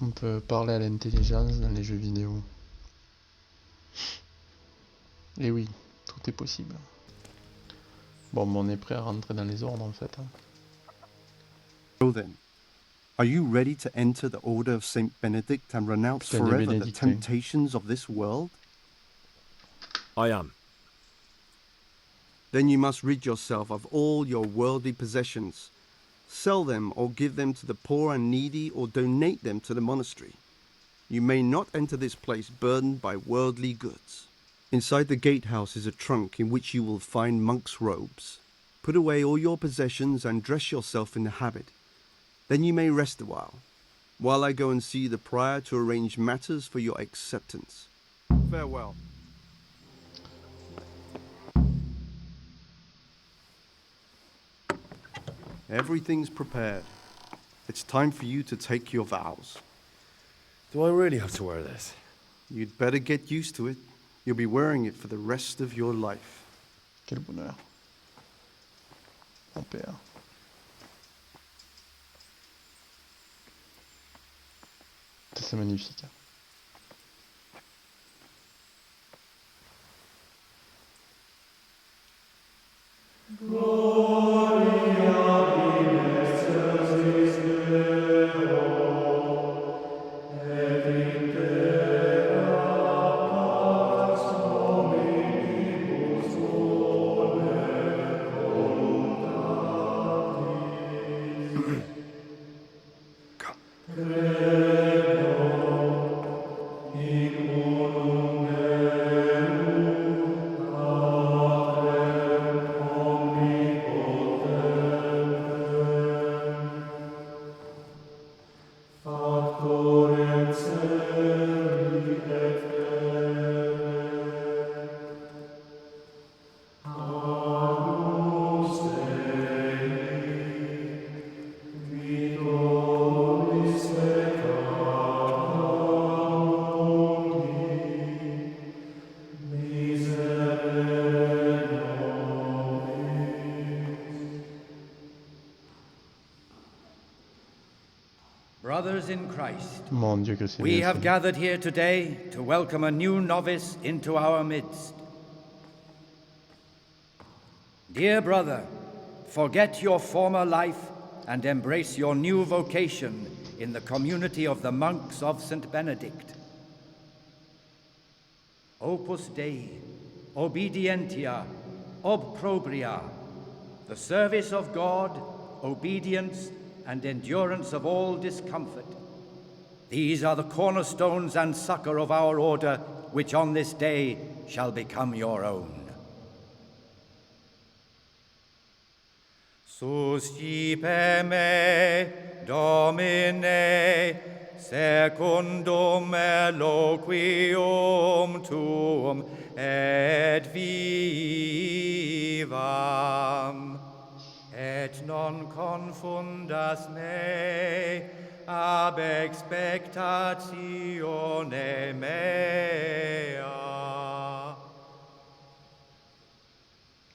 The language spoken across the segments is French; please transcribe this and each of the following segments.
On peut parler à l'intelligence dans les jeux vidéo. Et oui, tout est possible. Bon, on est prêt à rentrer dans les ordres en fait. So then, are you ready to enter the order of Saint Benedict and renounce Putain de forever the Benedictins. temptations of this world? I am. Then you must rid yourself of all your worldly possessions. Sell them or give them to the poor and needy or donate them to the monastery. You may not enter this place burdened by worldly goods. Inside the gatehouse is a trunk in which you will find monk's robes. Put away all your possessions and dress yourself in the habit. Then you may rest a while I go and see the prior to arrange matters for your acceptance. Farewell. Everything's prepared. It's time for you to take your vows. Do I really have to wear this? You'd better get used to it. You'll be wearing it for the rest of your life. Quel bonheur. Mon père. C'est magnifique. Brothers in Christ, Mon Dieu que c'est we bien have fait. gathered here today to welcome a new novice into our midst. Dear brother, forget your former life and embrace your new vocation in the community of the monks of St. Benedict. Opus Dei, obedientia, obprobria, the service of God, obedience, and endurance of all discomfort. These are the cornerstones and succor of our order, which on this day shall become your own. Suscipe me, Domine, secundum eloquium tuum, et vivam. Et non confundas me ab expectatione mea.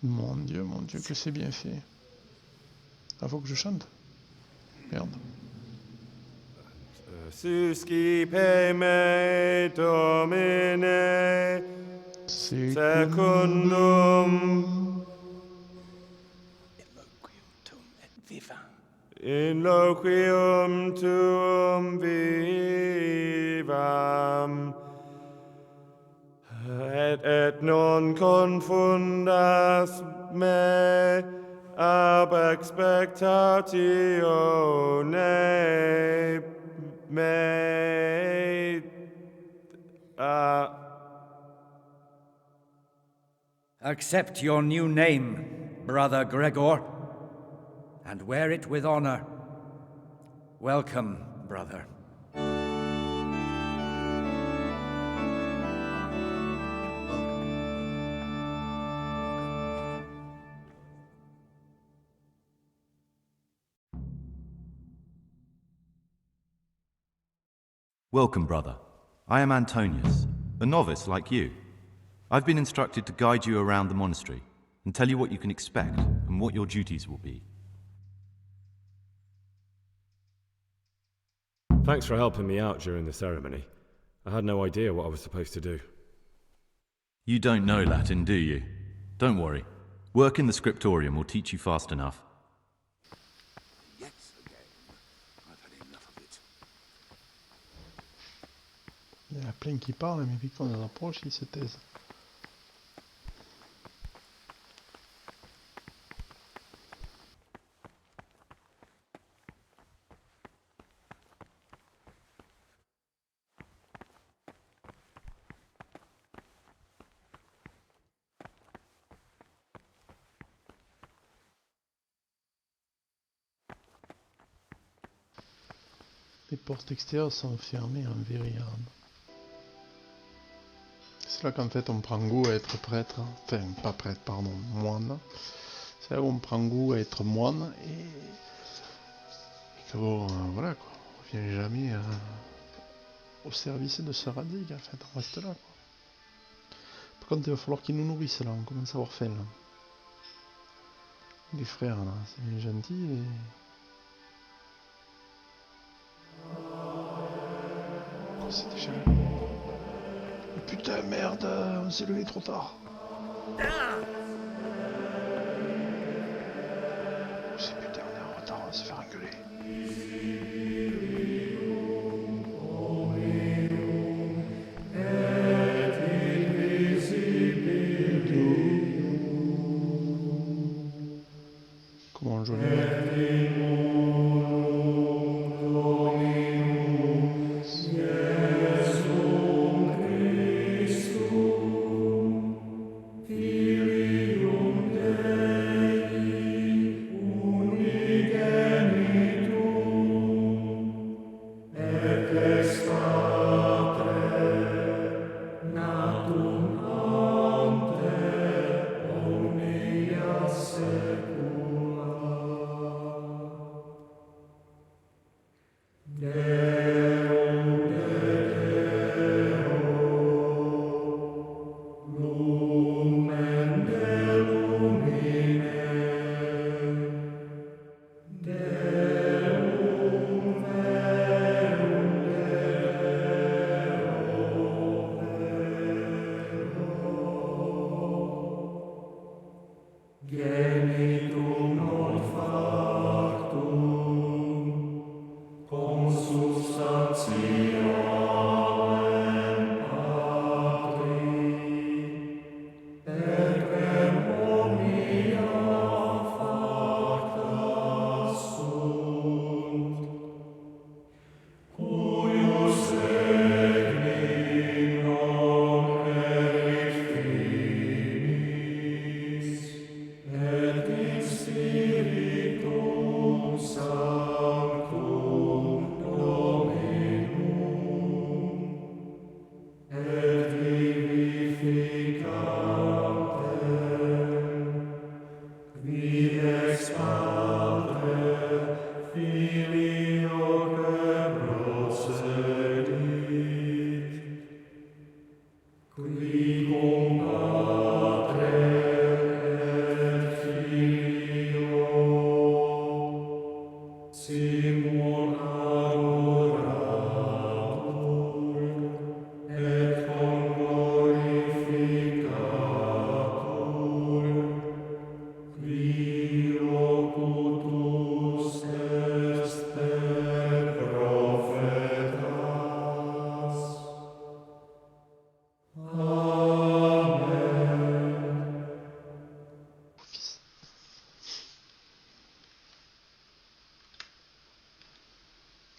Mon Dieu que c'est bien fait. Ah, faut que je chante. Merde. Suscipe me, Domine, secundum in loquium tuum vivam, et non confundas me ab expectatione mea. Accept your new name, Brother Gregor, and wear it with honor. Welcome, brother. Welcome, brother. I am Antonius, a novice like you. I've been instructed to guide you around the monastery and tell you what you can expect and what your duties will be. Thanks for helping me out during the ceremony. I had no idea what I was supposed to do. You don't know Latin, do you? Don't worry. Work in the scriptorium will teach you fast enough. Yes, again. I've had enough of it. Il y en a plein qui parlent, mais puis quand on les approche, ils se taisent. Les portes extérieures sont fermées en verrière. C'est là qu'en fait on prend goût à être prêtre, enfin pas prêtre, pardon, moine. C'est là où on prend goût à être moine et que bon, voilà quoi, on revient jamais au service de ce radique en fait, on reste là quoi. Par contre il va falloir qu'ils nous nourrissent là, on commence à avoir faim là. Les frères là, c'est bien gentil et... Oh, c'est déjà... Oh, putain merde, on s'est levé trop tard. Oh, c'est putain, on est en retard, on va se faire engueuler. Comment on joue le...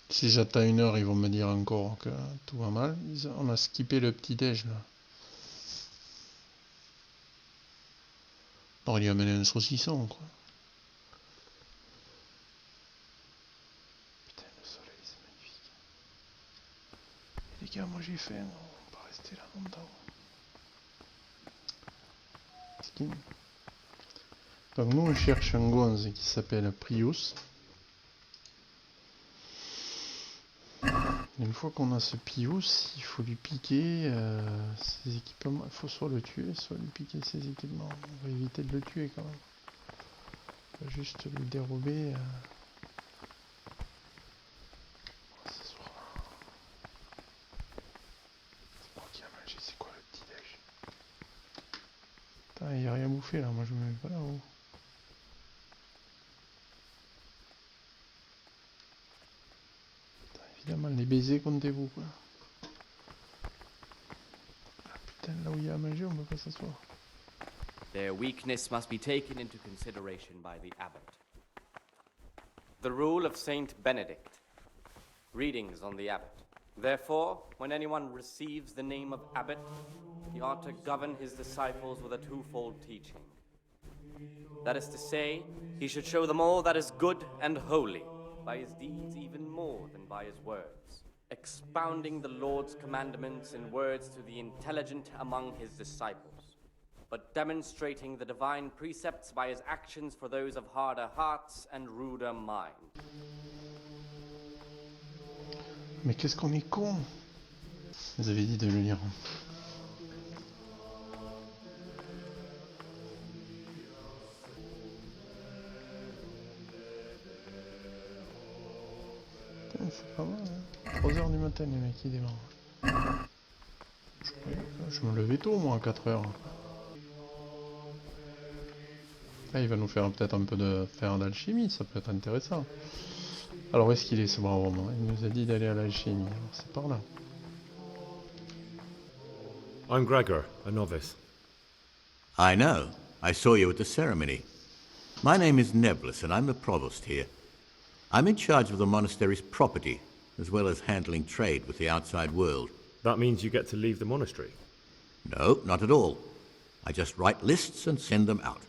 Si j'attends 1 heure, ils vont me dire encore que tout va mal. On a skippé le petit-déj là. On aurait dû amener un saucisson quoi. Putain, le soleil c'est magnifique. Et les gars, moi j'ai faim, on va pas rester là longtemps. Donc nous on cherche un gonze qui s'appelle Prius. Une fois qu'on a ce Pius, il faut lui piquer ses équipements. Il faut soit le tuer, soit lui piquer ses équipements. On va éviter de le tuer quand même. On va juste lui dérober. Ce soir. bouffer là, moi je me mets pas là-haut. Évidemment, les baisers, comptez-vous quoi. Ah putain, là où il y a à manger, on peut pas s'asseoir. Their weakness must be taken into consideration by the abbot. The rule of Saint Benedict. Readings on the abbot. Therefore, when anyone receives the name of abbot, he ought to govern his disciples with a twofold teaching. That is to say, he should show them all that is good and holy, by his deeds even more than by his words, expounding the Lord's commandments in words to the intelligent among his disciples, but demonstrating the divine precepts by his actions for those of harder hearts and ruder mind. Mais qu'est-ce qu'on est con! Vous avez dit de le lire. Putain, c'est pas mal, hein. 3h du matin, les mecs, ils démarrent. Je me levais tôt, moi, à 4h. Ah, il va nous faire peut-être un peu de faire d'alchimie, ça peut être intéressant. Alors, où est-ce qu'il est, ce brave homme? Il nous a dit d'aller à l'alchimie, alors c'est par là. I'm Gregor, a novice. I know. I saw you at the ceremony. My name is Nebulus, and I'm the provost here. I'm in charge of the monastery's property, as well as handling trade with the outside world. That means you get to leave the monastery? No, not at all. I just write lists and send them out.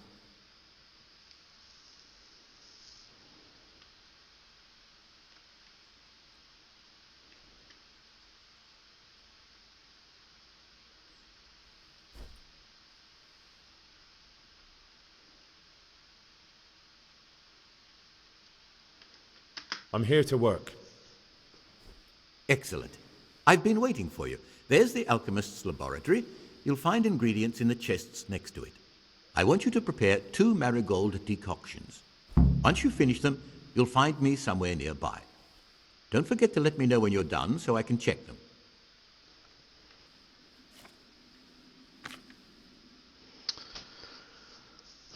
I'm here to work. Excellent. I've been waiting for you. There's the alchemist's laboratory. You'll find ingredients in the chests next to it. I want you to prepare 2 marigold decoctions. Once you finish them, you'll find me somewhere nearby. Don't forget to let me know when you're done so I can check them.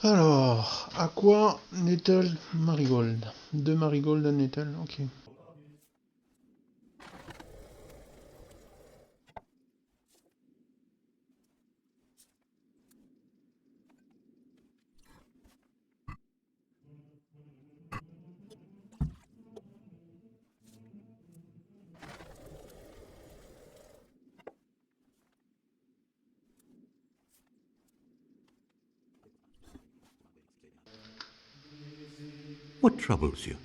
Alors, à quoi nettle marigold? 2 marigold à nettle, ok. What troubles you?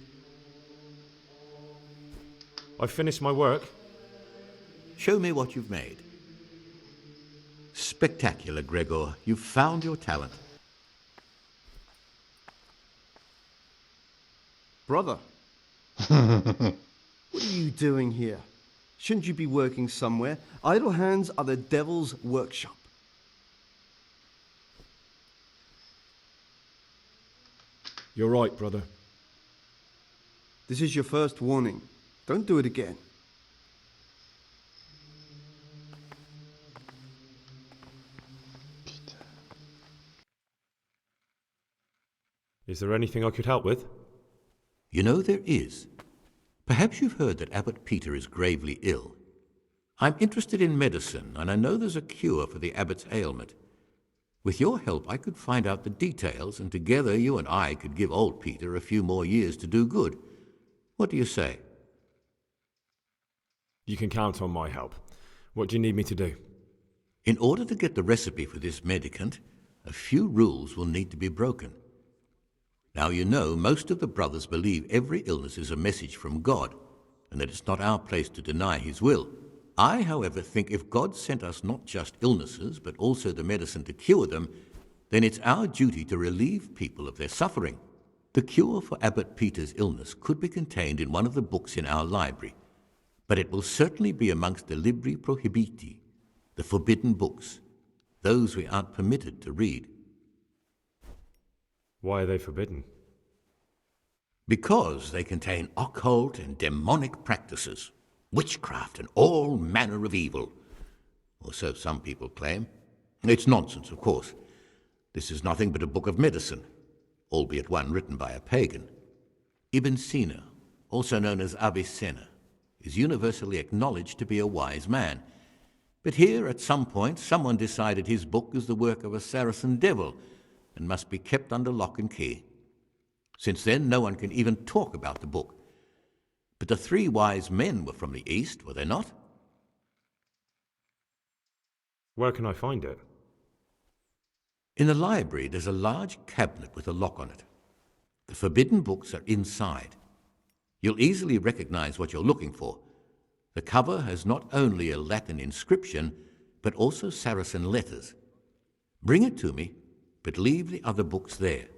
I've finished my work. Show me what you've made. Spectacular, Gregor. You've found your talent. Brother, what are you doing here? Shouldn't you be working somewhere? Idle hands are the devil's workshop. You're right, brother. This is your first warning. Don't do it again. Is there anything I could help with? You know, there is. Perhaps you've heard that Abbot Peter is gravely ill. I'm interested in medicine, and I know there's a cure for the abbot's ailment. With your help, I could find out the details, and together you and I could give old Peter a few more years to do good. What do you say? You can count on my help. What do you need me to do? In order to get the recipe for this medicament, a few rules will need to be broken. Now, you know, most of the brothers believe every illness is a message from God, and that it's not our place to deny his will. I, however, think if God sent us not just illnesses, but also the medicine to cure them, then it's our duty to relieve people of their suffering. The cure for Abbot Peter's illness could be contained in one of the books in our library, but it will certainly be amongst the libri prohibiti, the forbidden books, those we aren't permitted to read. Why are they forbidden? Because they contain occult and demonic practices, witchcraft and all manner of evil, or so some people claim. It's nonsense, of course. This is nothing but a book of medicine, albeit one written by a pagan. Ibn Sina, also known as Avicenna, is universally acknowledged to be a wise man. But here, at some point, someone decided his book is the work of a Saracen devil and must be kept under lock and key. Since then, no one can even talk about the book. But the three wise men were from the East, were they not? Where can I find it? In the library, there's a large cabinet with a lock on it. The forbidden books are inside. You'll easily recognize what you're looking for. The cover has not only a Latin inscription, but also Saracen letters. Bring it to me, but leave the other books there.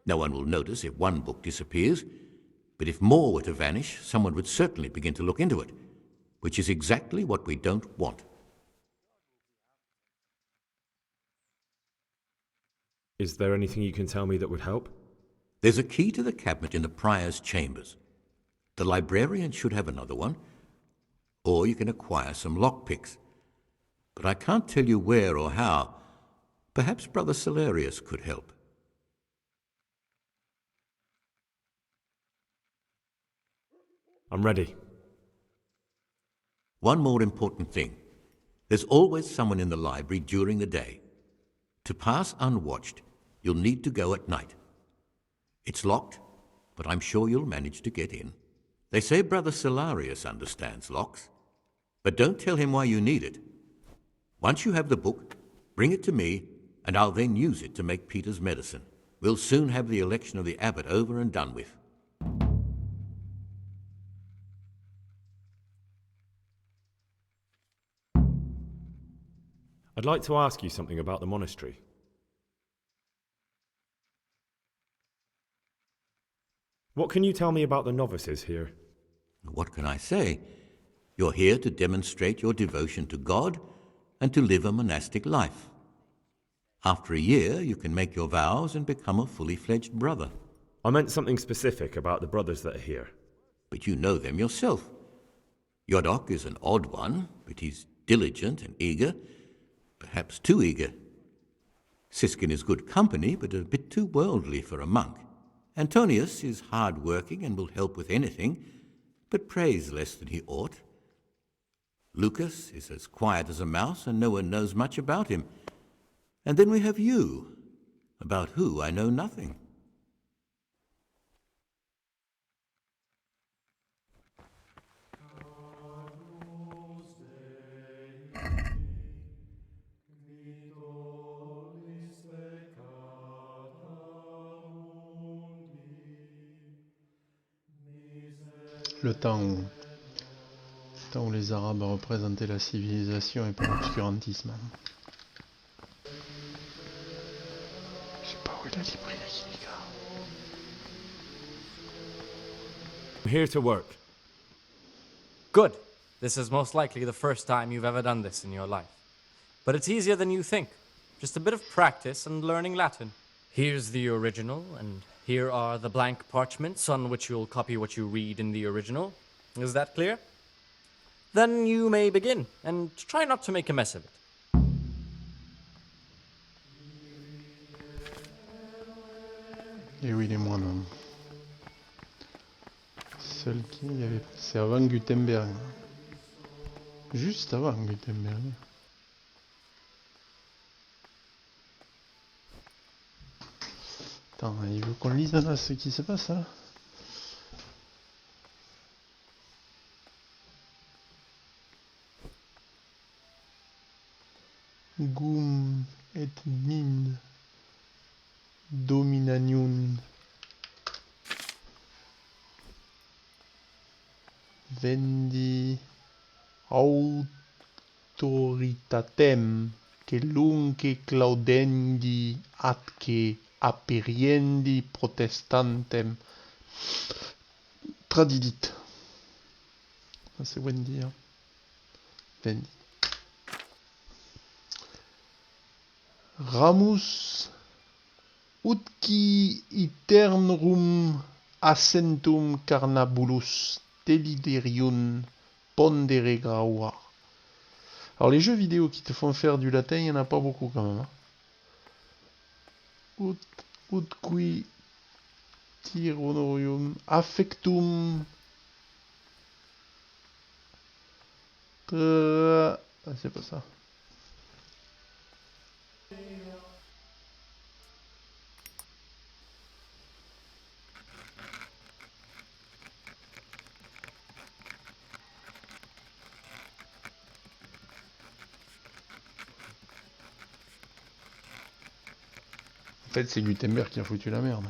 No one will notice if one book disappears, but if more were to vanish, someone would certainly begin to look into it, which is exactly what we don't want. Is there anything you can tell me that would help? There's a key to the cabinet in the prior's chambers. The librarian should have another one, or you can acquire some lockpicks. But I can't tell you where or how. Perhaps Brother Salarius could help. I'm ready. One more important thing. There's always someone in the library during the day. To pass unwatched, you'll need to go at night. It's locked, but I'm sure you'll manage to get in. They say Brother Salarius understands locks, but don't tell him why you need it. Once you have the book, bring it to me, and I'll then use it to make Peter's medicine. We'll soon have the election of the abbot over and done with. I'd like to ask you something about the monastery. What can you tell me about the novices here? What can I say? You're here to demonstrate your devotion to God and to live a monastic life. After a year, you can make your vows and become a fully fledged brother. I meant something specific about the brothers that are here. But you know them yourself. Yodok is an odd one, but he's diligent and eager, perhaps too eager. Siskin is good company, but a bit too worldly for a monk. Antonius is hard-working and will help with anything, but prays less than he ought. Lucas is as quiet as a mouse, and no one knows much about him. And then we have you, about who I know nothing. Le temps où les Arabes représentaient la civilisation et pas l'obscurantisme. Je sais pas où est la librairie, les gars. I'm here to work. Good. This is most likely the first time you've ever done this in your life. But it's easier than you think. Just a bit of practice and learning Latin. Here's the original, and here are the blank parchments on which you'll copy what you read in the original. Is that clear? Then you may begin, and try not to make a mess of it. Et oui, les moines. Seul qui y avait... C'est avant Gutenberg. Juste avant Gutenberg. Attends, il veut qu'on lise là ce qui se passe là. Gum et min dominanium vendi autoritatem que lunque claudendi atque aperiendi protestantem tradidit. Ça c'est Wendy, hein. Vendi. Ramus utqui iternurum ascentum carnabulus deliderium pondere graua. Alors les jeux vidéo qui te font faire du latin, il n'y en a pas beaucoup quand même. Hein. ut qui tir honorium affectum. Ah, c'est pas ça. En fait, c'est Gutenberg qui a foutu la merde.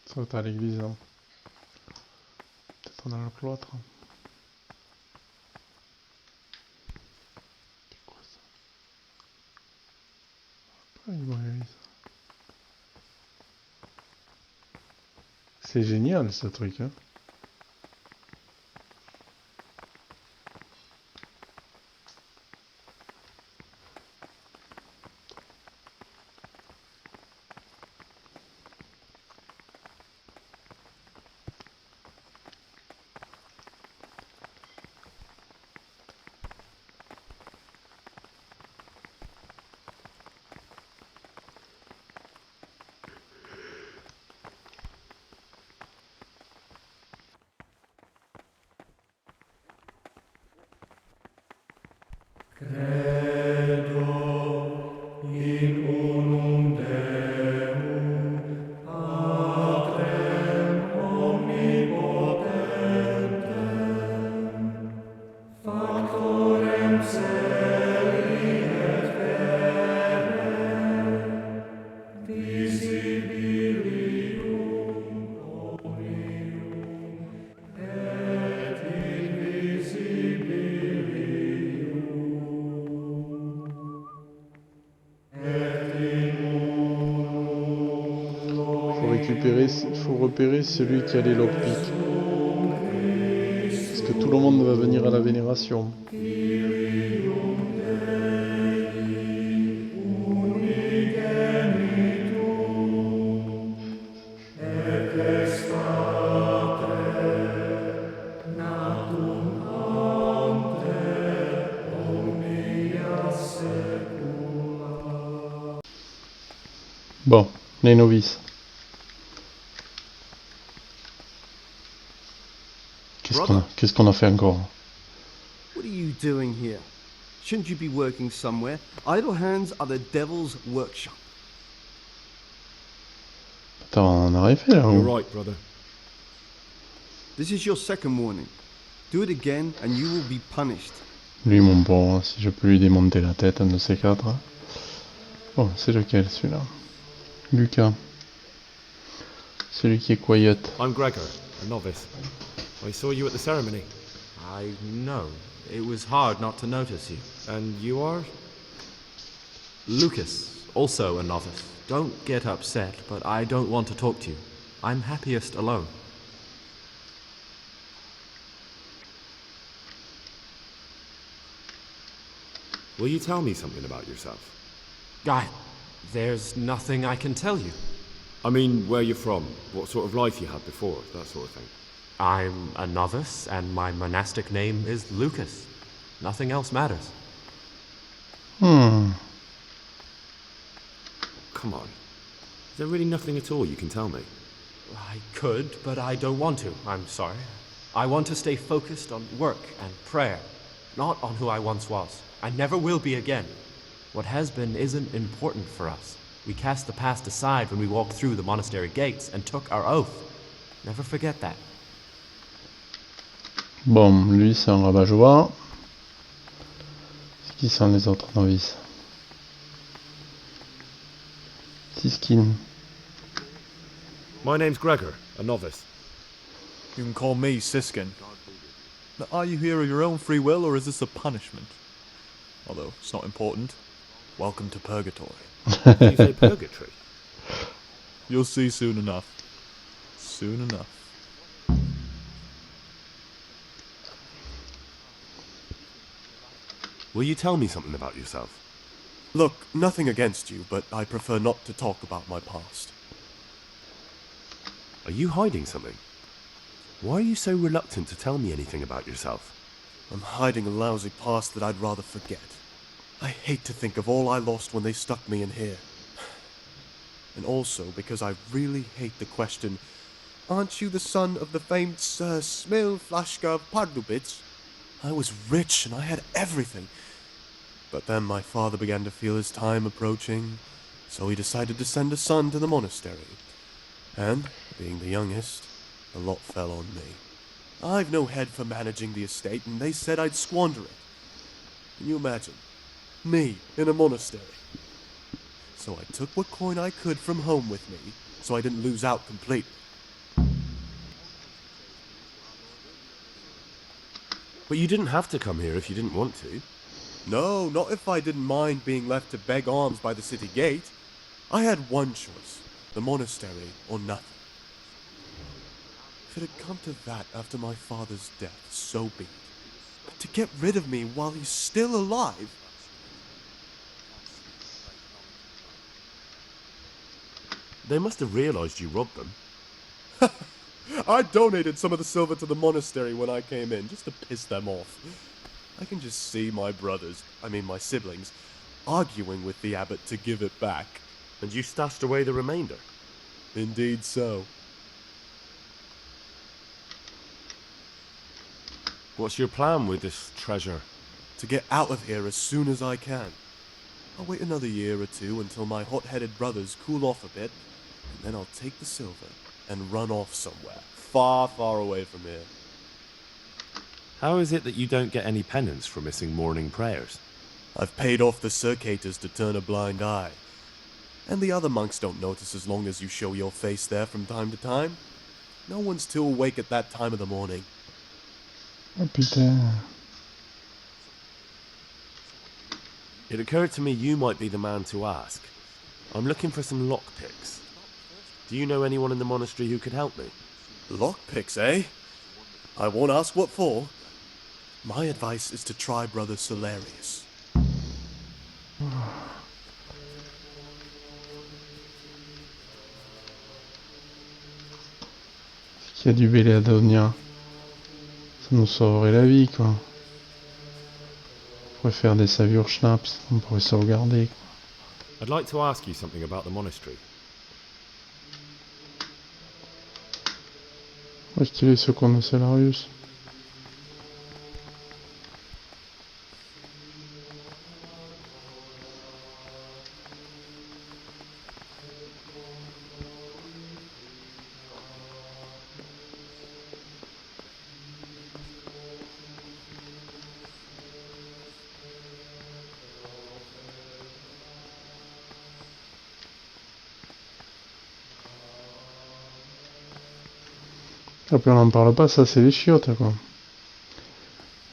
Saute à l'église, hein. Peut-être dans le cloître. C'est quoi ça? Pas une église. C'est génial ce truc, hein. Faut repérer celui qui a les lockpicks. Parce que tout le monde va venir à la vénération. Bon, les novices. Qu'est-ce qu'on a fait encore? What are you doing here? Shouldn't you be working somewhere? Idle hands are the devil's workshop. Attends, on a rien fait là. You're right, brother. This is your second warning. Do it again and you will be punished. Lui, mon pauvre, si je peux lui démonter la tête, un de ces quatre. Bon, c'est lequel celui-là? Lucas. Celui qui est quiet. I'm Gregor, a novice. I saw you at the ceremony. I know. It was hard not to notice you. And you are? Lucas, also a novice. Don't get upset, but I don't want to talk to you. I'm happiest alone. Will you tell me something about yourself? There's nothing I can tell you. I mean, where you're from, what sort of life you had before, that sort of thing. I'm a novice, and my monastic name is Lucas. Nothing else matters. Hmm. Come on. Is there really nothing at all you can tell me? I could, but I don't want to. I'm sorry. I want to stay focused on work and prayer, not on who I once was. I never will be again. What has been isn't important for us. We cast the past aside when we walked through the monastery gates and took our oath. Never forget that. Bon, lui c'est un rabat-joie. Qui sont les autres novices? Siskin. My name's Gregor, a novice. You can call me Siskin. But are you here of your own free will, or is this a punishment? Although it's not important. Welcome to purgatory. Did you say purgatory? You'll see soon enough. Soon enough. Will you tell me something about yourself? Look, nothing against you, but I prefer not to talk about my past. Are you hiding something? Why are you so reluctant to tell me anything about yourself? I'm hiding a lousy past that I'd rather forget. I hate to think of all I lost when they stuck me in here. And also because I really hate the question, aren't you the son of the famed Sir Smil Flashka of Pardubitz? I was rich and I had everything. But then my father began to feel his time approaching, so he decided to send a son to the monastery. And, being the youngest, the lot fell on me. I've no head for managing the estate, and they said I'd squander it. Can you imagine? Me, in a monastery. So I took what coin I could from home with me, so I didn't lose out completely. But you didn't have to come here if you didn't want to. No, not if I didn't mind being left to beg alms by the city gate. I had one choice, the monastery or nothing. If it had come to that after my father's death, so be it. But to get rid of me while he's still alive... They must have realised you robbed them. I donated some of the silver to the monastery when I came in, just to piss them off. I can just see my my siblings, arguing with the abbot to give it back. And you stashed away the remainder? Indeed so. What's your plan with this treasure? To get out of here as soon as I can. I'll wait another year or two until my hot-headed brothers cool off a bit, and then I'll take the silver and run off somewhere, far, far away from here. How is it that you don't get any penance for missing morning prayers? I've paid off the circators to turn a blind eye. And the other monks don't notice as long as you show your face there from time to time. No one's too awake at that time of the morning. Oh putain. It occurred to me you might be the man to ask. I'm looking for some lockpicks. Do you know anyone in the monastery who could help me? Lockpicks, eh? I won't ask what for. My advice is to try Brother Solarius. Qu'il y a du Belladonna, ça nous sauverait la vie, quoi. On pourrait faire des savures schnapps, on pourrait sauvegarder, quoi. I'd like to ask you something about the monastery. Où est-ce qu'il est, ce con de Solarius? Et puis on n'en parle pas, ça c'est les chiottes, quoi.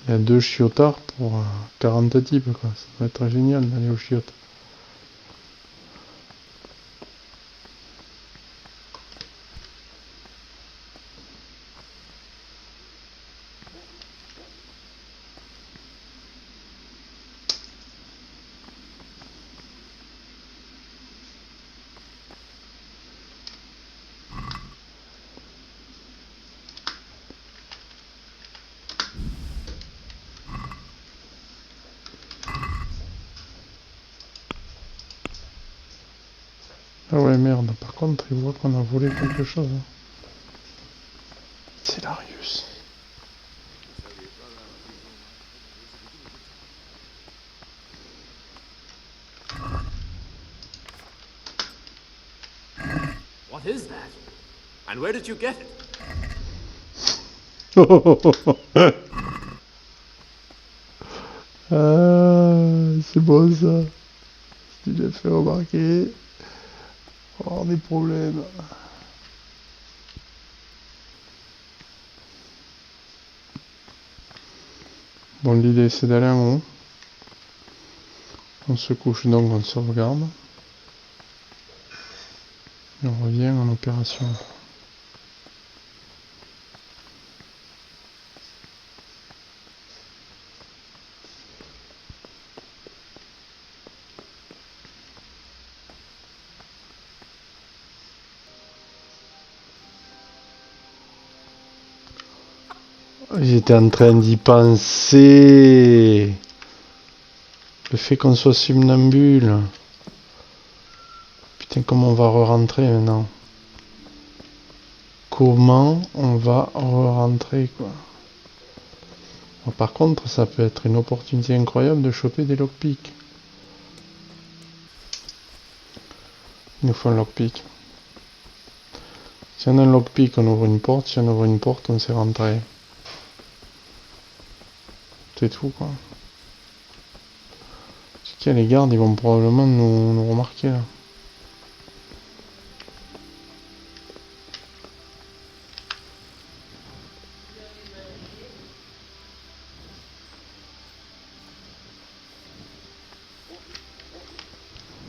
Il y a 2 chiottards pour 40 types, quoi. Ça va être génial d'aller aux chiottes. Ah ouais, merde, par contre, il voit qu'on a volé quelque chose. Hein. C'est Larius. What is that? And where did you get it? Ah, c'est beau ça. Si tu l'as fait remarquer. On va avoir des problèmes. Bon, l'idée c'est d'aller en haut. On se couche donc, on sauvegarde. Et on revient en opération. J'étais en train d'y penser. Le fait qu'on soit somnambule. Putain, comment on va re-rentrer maintenant? Comment on va re-rentrer, quoi? Alors, par contre, ça peut être une opportunité incroyable de choper des lockpicks. Il nous faut un lockpick. Si on a un lockpick, on ouvre une porte. Si on ouvre une porte, on s'est rentré. C'est tout, quoi. C'est qu'il y a les gardes, ils vont probablement nous remarquer, là.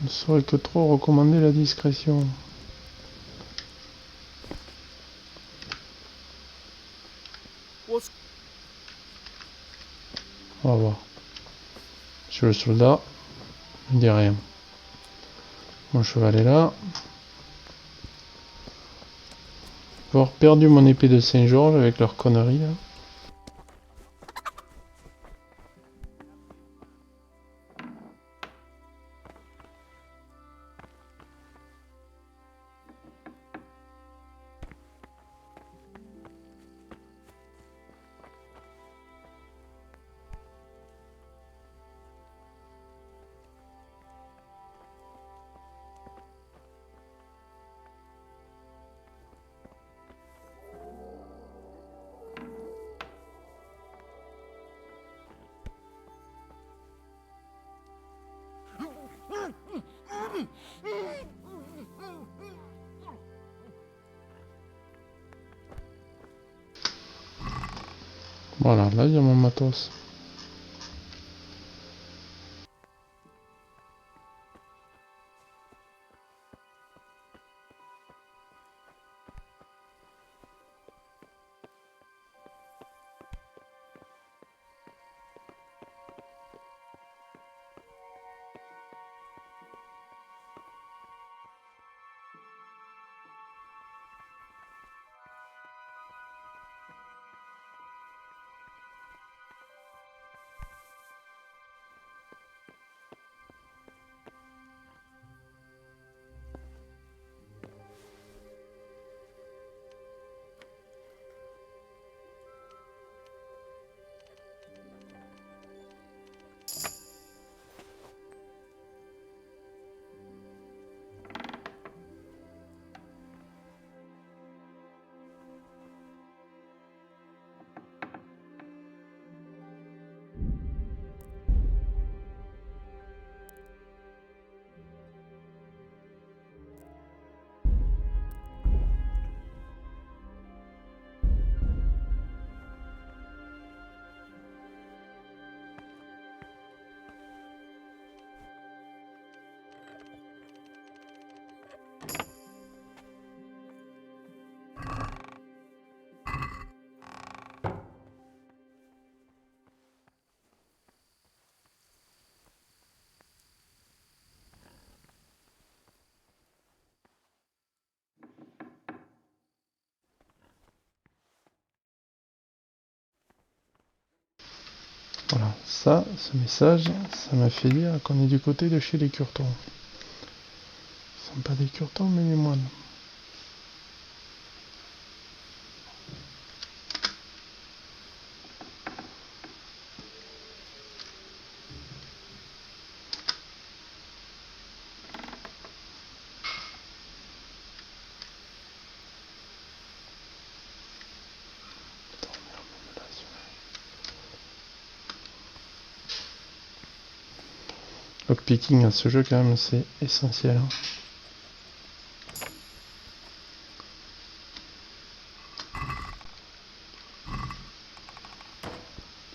Ne saurait que trop recommander la discrétion. On va voir. Monsieur le soldat, il ne dit rien. Mon cheval est là. Je vais avoir perdu mon épée de Saint-Georges avec leurs conneries, là. Voilà, là il y a mon matos. Voilà, ça, ce message, ça m'a fait dire qu'on est du côté de chez les curtons. Ce ne sont pas des curtons, mais des moines. Lockpicking à ce jeu quand même c'est essentiel.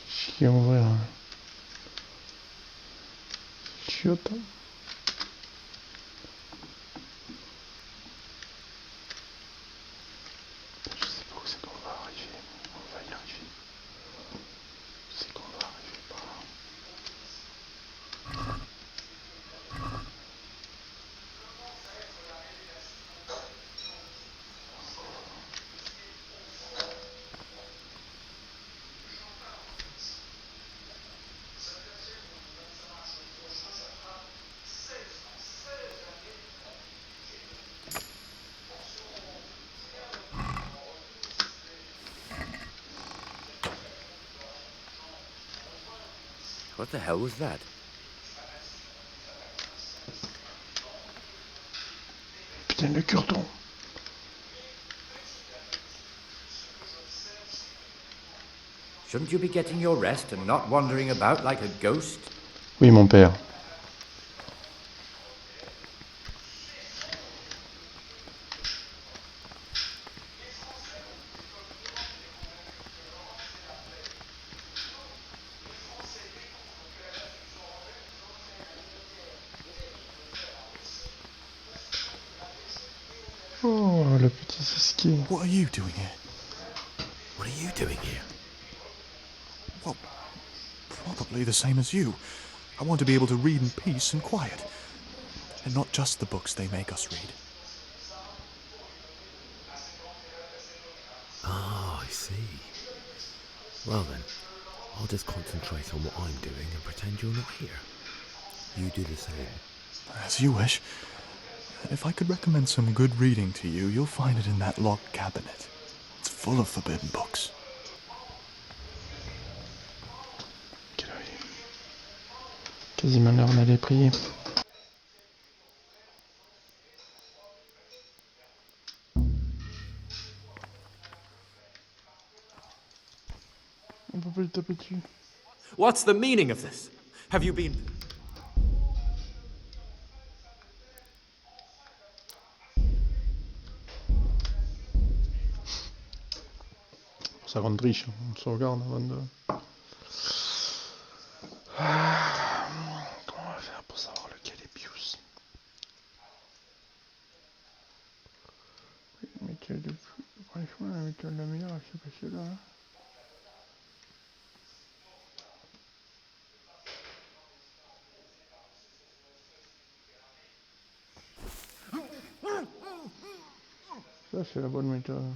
Chier ouvrir. Chiotte. Je sais pas où c'est qu'on va arriver, mais on va y arriver. C'est qu'on va arriver par là. What the hell was that? Putain, le cure-dent. Shouldn't you be getting your rest and not wandering about like a ghost? Oui, mon père. Oh, le petit esquier. What are you doing here? What are you doing here? Well, probably the same as you. I want to be able to read in peace and quiet. And not just the books they make us read. Oh, I see. Well then, I'll just concentrate on what I'm doing and pretend you're not here. You do the same. As you wish. If I could recommend some good reading to you, you'll find it in that locked cabinet. It's full of forbidden books. Quasiment l'heure d'aller prier. On peut pas le taper dessus. What's the meaning of this? Have you been... Ça rend riche, on se regarde avant de... Comment on va faire pour savoir lequel est Pius? Mais franchement, la méthode la meilleure, c'est pas celle-là. Ça, c'est la bonne méthode.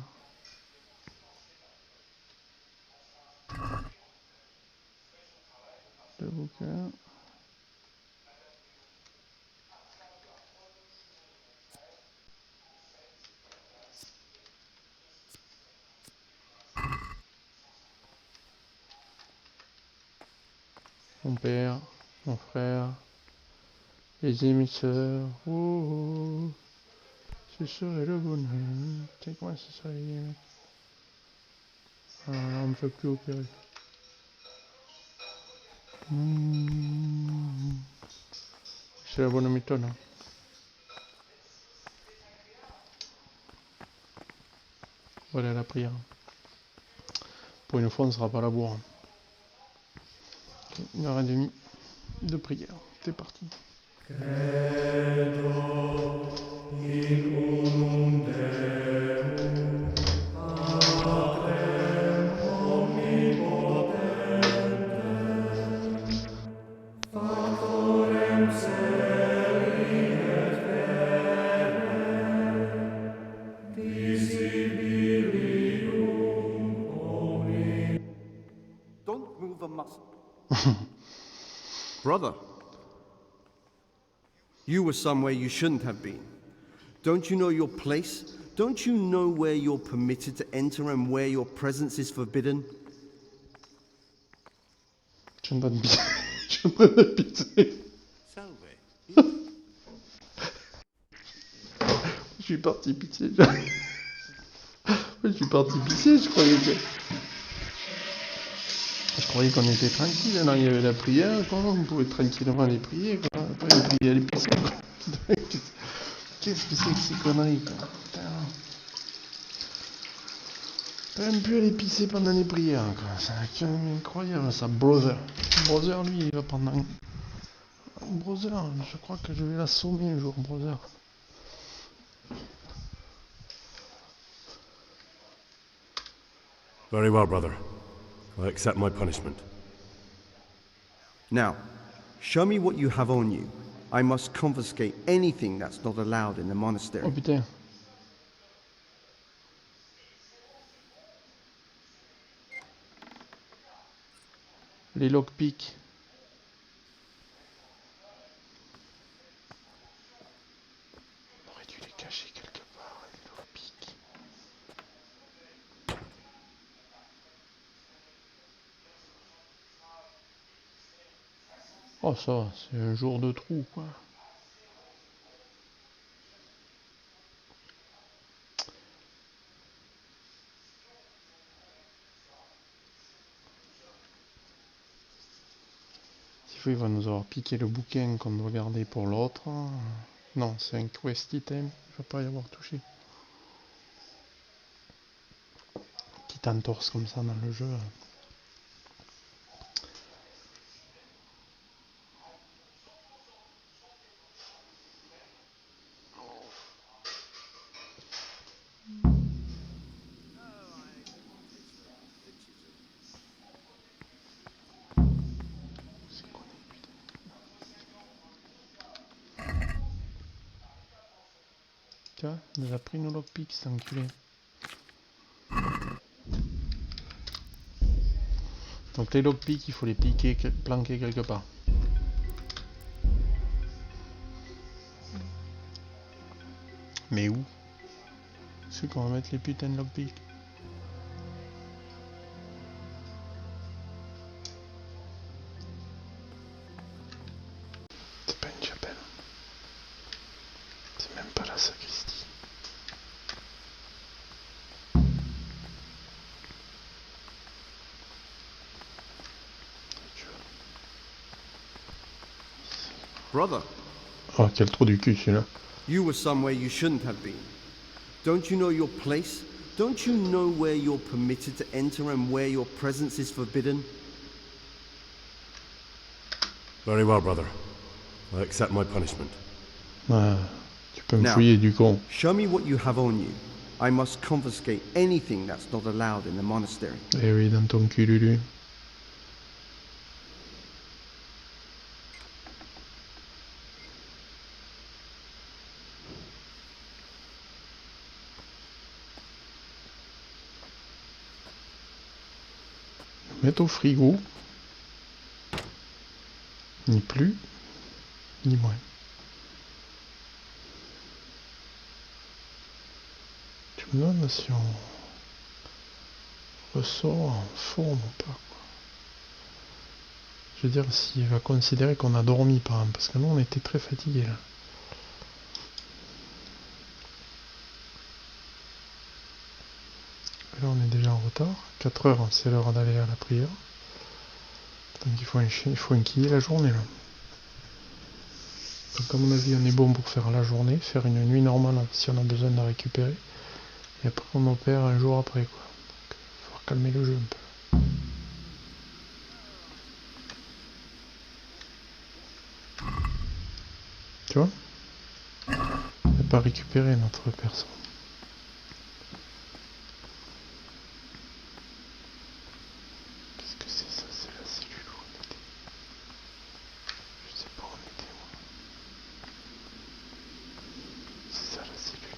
Deux bouquins. Mon père, mon frère, les émisseurs, oh, oh, ce serait le bonheur. Tu sais comment ça serait les mecs? Ah, là, on ne peut plus opérer. C'est la bonne méthode. Hein. Voilà la prière. Pour une fois, on ne sera pas à la bourre. 1h30 de prière. C'est parti. Don't move a muscle. Brother, you were somewhere you shouldn't have been. Don't you know your place? Don't you know where you're permitted to enter and where your presence is forbidden? Je suis en train de pisser. Je suis en train de pisser. Je suis parti pisser. Je suis parti pisser, je croyais qu'on était tranquille. Non, il y avait la prière, quoi. On pouvait tranquillement aller prier, quoi. Pas aller prier, aller pisser, quoi. Qu'est-ce que c'est que ces conneries, quoi. Putain. Pas même plus aller pisser pendant les prières, quoi. C'est incroyable, ça. Brother, lui, il va pendant... Brother, je crois que je vais l'assommer un jour, Brother. Very well, brother. I accept my punishment. Now, show me what you have on you. I must confiscate anything that's not allowed in the monastery. Oh putain. Les lockpicks. On aurait dû les cacher quelque part, les lockpicks. Oh ça va, c'est un jour de trou quoi. S'il faut, il va nous avoir piqué le bouquin qu'on doit garder pour l'autre. Non, c'est un quest item, il va pas y avoir touché. Petite entorse comme ça dans le jeu. Tu vois, il nous a pris nos lockpicks, cet enculé. Donc les lockpicks, il faut les piquer, planquer quelque part. Mais où? C'est qu'on va mettre les putains de lockpicks. C'est pas une chapelle. C'est même pas la sacristie. Brother. Oh, quel trou du cul celui-là. You were somewhere you shouldn't have been. Don't you know your place? Don't you know where you're permitted to enter and where your presence is forbidden? Very well, brother. I accept my punishment. Ah, tu peux me Now, fouiller du con. show me what you have on you. I must confiscate anything that's not allowed in the monastery. Eh oui, dans ton cul, Lulu. Mettre au frigo. Ni plus, ni moins. Tu me demandes si on ressort en forme ou pas, quoi. Je veux dire, s'il va considérer qu'on a dormi, par exemple, parce que nous, on était très fatigués, là. Là, on est déjà en retard. 4 heures, c'est l'heure d'aller à la prière. Donc il faut enquiller la journée, là. Donc à mon avis, on est bon pour faire la journée, faire une nuit normale si on a besoin de la récupérer. Et après, on opère un jour après, quoi. Donc, il va falloir calmer le jeu un peu. Tu vois? On n'a pas récupéré notre personne. Qu'est-ce que c'est ça? C'est la cellule où on était. Je sais pas où on était, moi. C'est ça la cellule.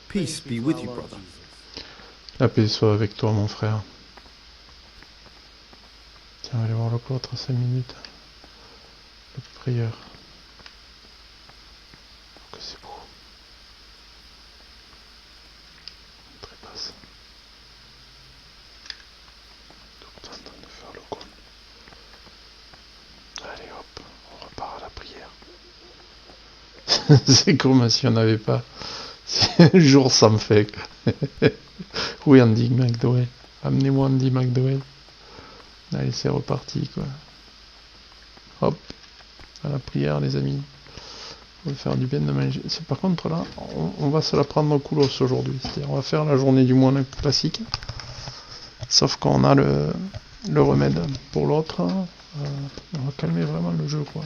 Peace be with you, brother. La paix soit avec toi, mon frère. Tiens, on va aller voir le cloître 5 minutes. Le prieur. Que c'est beau. On trépasse. Tout le temps en train de faire le con. Allez hop, on repart à la prière. C'est comme si on n'avait pas. Un jour ça me fait. Oui, Andy McDowell. Amenez-moi Andy McDowell. Allez, c'est reparti, quoi. Hop, à la prière, les amis. On va faire du bien de manger. C'est, par contre, là, on va se la prendre au coulos aujourd'hui. C'est-à-dire, on va faire la journée du moine classique. Sauf qu'on a le remède pour l'autre. On va calmer vraiment le jeu, quoi.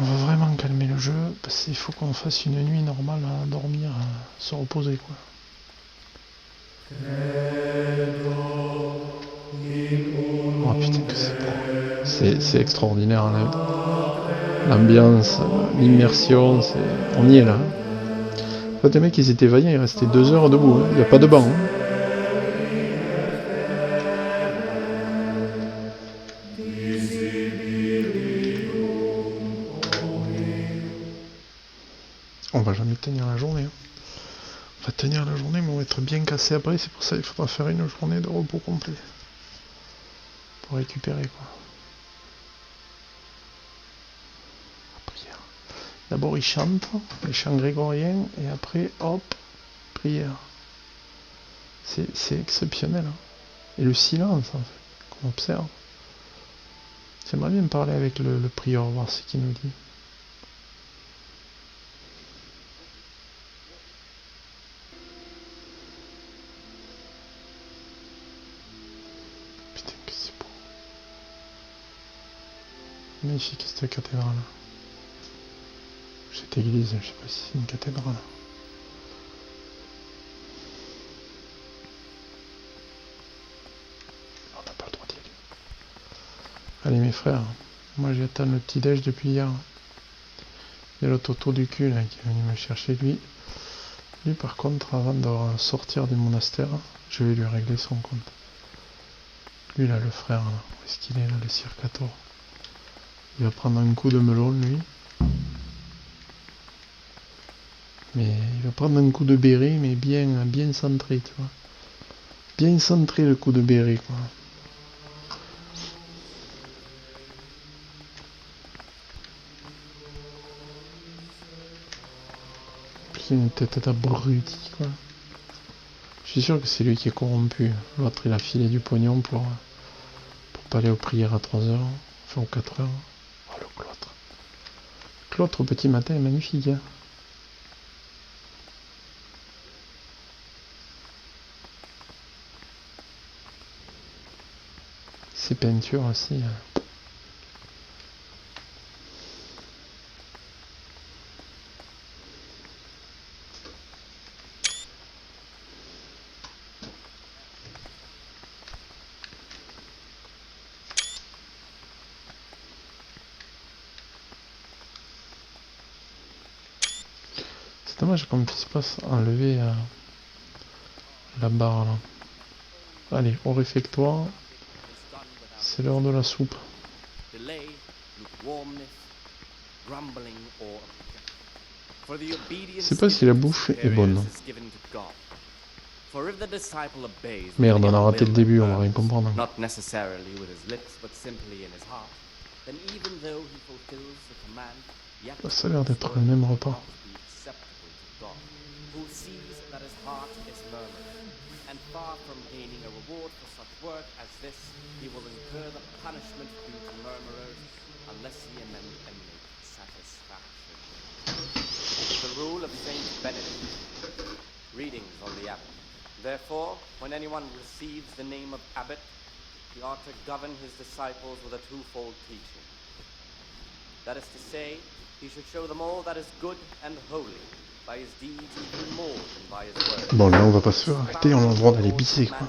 On va vraiment calmer le jeu, parce qu'il faut qu'on fasse une nuit normale à dormir, à se reposer, quoi. Oh putain que c'est beau. C'est extraordinaire, hein, l'ambiance, l'immersion, on y est là. En fait, les mecs, ils étaient vaillants, ils restaient 2 heures debout, hein. Il n'y a pas de banc. Hein. On va jamais tenir la journée. Hein. On va tenir la journée, mais on va être bien cassé après. C'est pour ça qu'il faudra faire une journée de repos complet. Pour récupérer, quoi. La prière. D'abord, ils chantent, les chants grégoriens, et après, hop, prière. C'est exceptionnel. Hein. Et le silence, en fait, qu'on observe. J'aimerais bien parler avec le prieur, voir ce qu'il nous dit. Putain, que c'est beau. Magnifique cette cathédrale. Cette église, je sais pas si c'est une cathédrale. On n'a pas le droit d'y aller. Allez mes frères, moi j'attends le petit déj depuis hier. Il y a l'autre autour du cul là qui est venu me chercher lui. Lui par contre avant de sortir du monastère, je vais lui régler son compte. Lui là le frère là, où est-ce qu'il est là le circator? Il va prendre un coup de melon lui. Mais il va prendre un coup de béret mais bien centré tu vois. Bien centré le coup de béret quoi. Une tête d'abruti quoi. Je suis sûr que c'est lui qui est corrompu. L'autre il a filé du pognon pour pas aller aux prières à 3h, enfin aux 4h. Oh le cloître. Le cloître au petit matin est magnifique hein. Ces peintures aussi. Hein. C'est dommage qu'on ne puisse pas enlever la barre là. Allez, au réfectoire. C'est l'heure de la soupe. Je sais pas si la bouffe est bonne. Merde, on a raté le début, on va rien comprendre. Ça a l'air d'être le même repas. And far from gaining a reward for such work as this, he will incur the punishment due to murmurers, unless he amend and make satisfaction. The rule of Saint Benedict. Readings on the abbot. Therefore, when anyone receives the name of abbot, he ought to govern his disciples with a twofold teaching. That is to say, he should show them all that is good and holy, by his deeds even more than by his words. Bon, là, on va pas se faire arrêter, on a le droit d'aller bisser, quoi.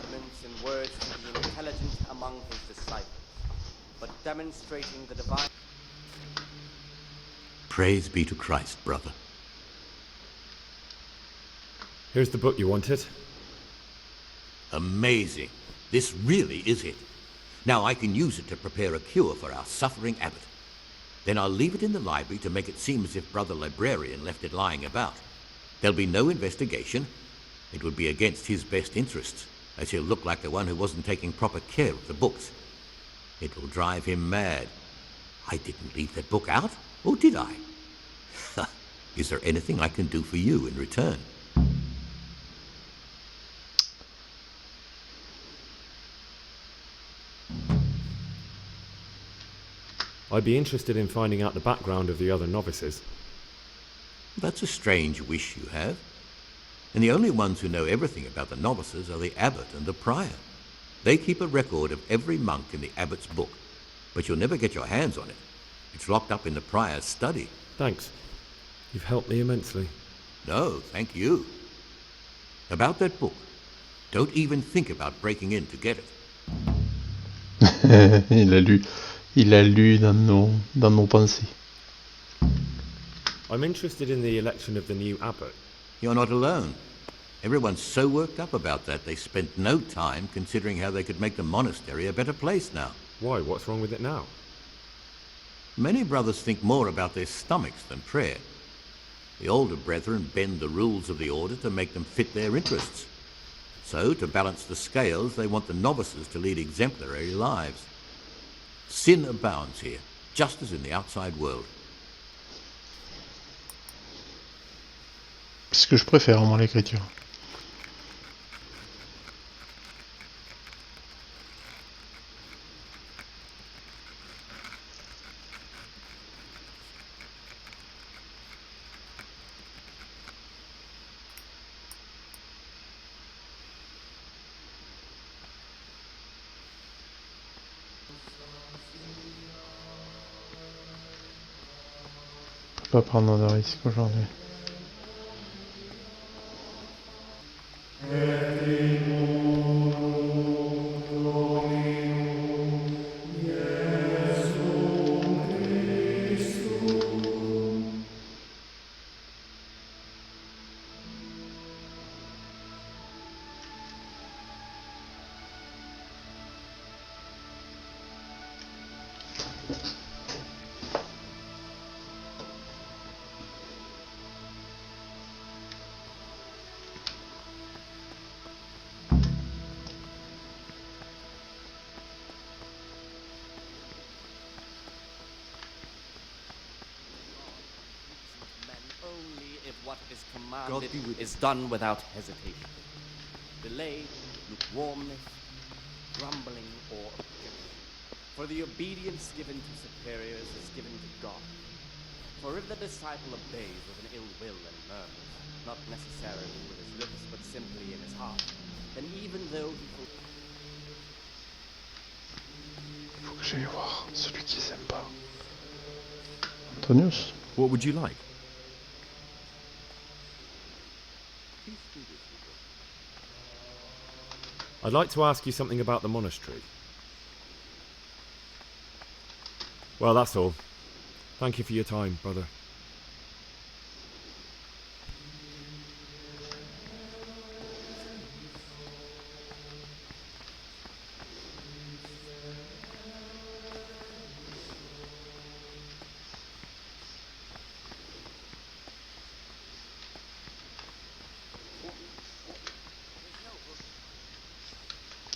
Praise be to Christ, brother. Here's the book you wanted. Amazing. This really is it. Now I can use it to prepare a cure for our suffering abbot. Then I'll leave it in the library to make it seem as if Brother Librarian left it lying about. There'll be no investigation. It would be against his best interests, as he'll look like the one who wasn't taking proper care of the books. It will drive him mad. I didn't leave that book out, or did I? Is there anything I can do for you in return? I'd be interested in finding out the background of the other novices. That's a strange wish you have. And the only ones who know everything about the novices are the abbot and the prior. They keep a record of every monk in the abbot's book, but you'll never get your hands on it. It's locked up in the prior's study. Thanks. You've helped me immensely. No, thank you. About that book, don't even think about breaking in to get it. Il a lu dans nos pensées. I'm interested in the election of the new abbot. You're not alone. Everyone's so worked up about that they spent no time considering how they could make the monastery a better place now. Why? What's wrong with it now? Many brothers think more about their stomachs than prayer. The older brethren bend the rules of the order to make them fit their interests. So, to balance the scales, they want the novices to lead exemplary lives. Sin abounds here, just as in the outside world. C'est ce que je préfère, moi, l'écriture. Je peux pas prendre de risque aujourd'hui. What is commanded is done without hesitation. Delay, lukewarmness, grumbling, or objection. For the obedience given to superiors is given to God. For if the disciple obeys with an ill will and murmurs, not necessarily with his lips but simply in his heart, then even though he Faut que j'aille voir celui qui s'aime pas. Antonius? What would you like? I'd like to ask you something about the monastery. Well, that's all. Thank you for your time, brother.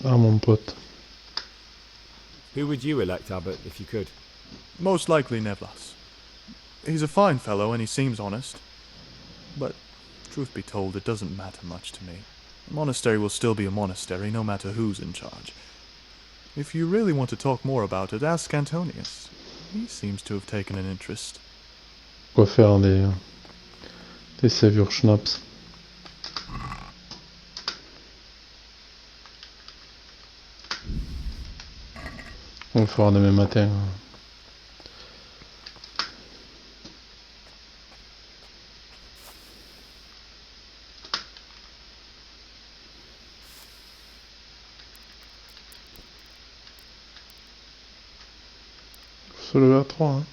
Ah, mon pote. Who would you elect, Abbot, if you could? Most likely Nevlas. He's a fine fellow and he seems honest. But, truth be told, it doesn't matter much to me. A monastery will still be a monastery, no matter who's in charge. If you really want to talk more about it, ask Antonius. He seems to have taken an interest. On va faire des savures schnapps. On le fera demain matin. Faut se lever à 3, hein.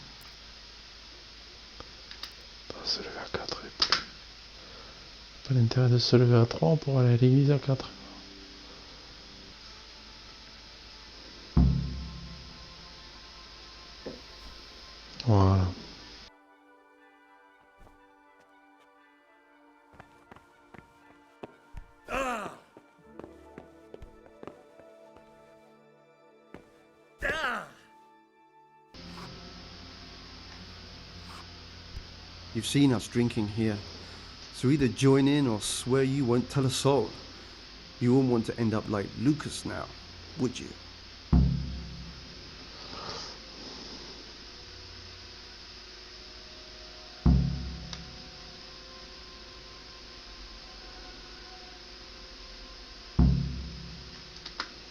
Pas se lever à 4 et plus. Pas l'intérêt de se lever à 3 pour aller à l'église à 4. Voilà. You've seen us drinking here, so either join in or swear you won't tell a soul. You won't want to end up like Lucas now, would you?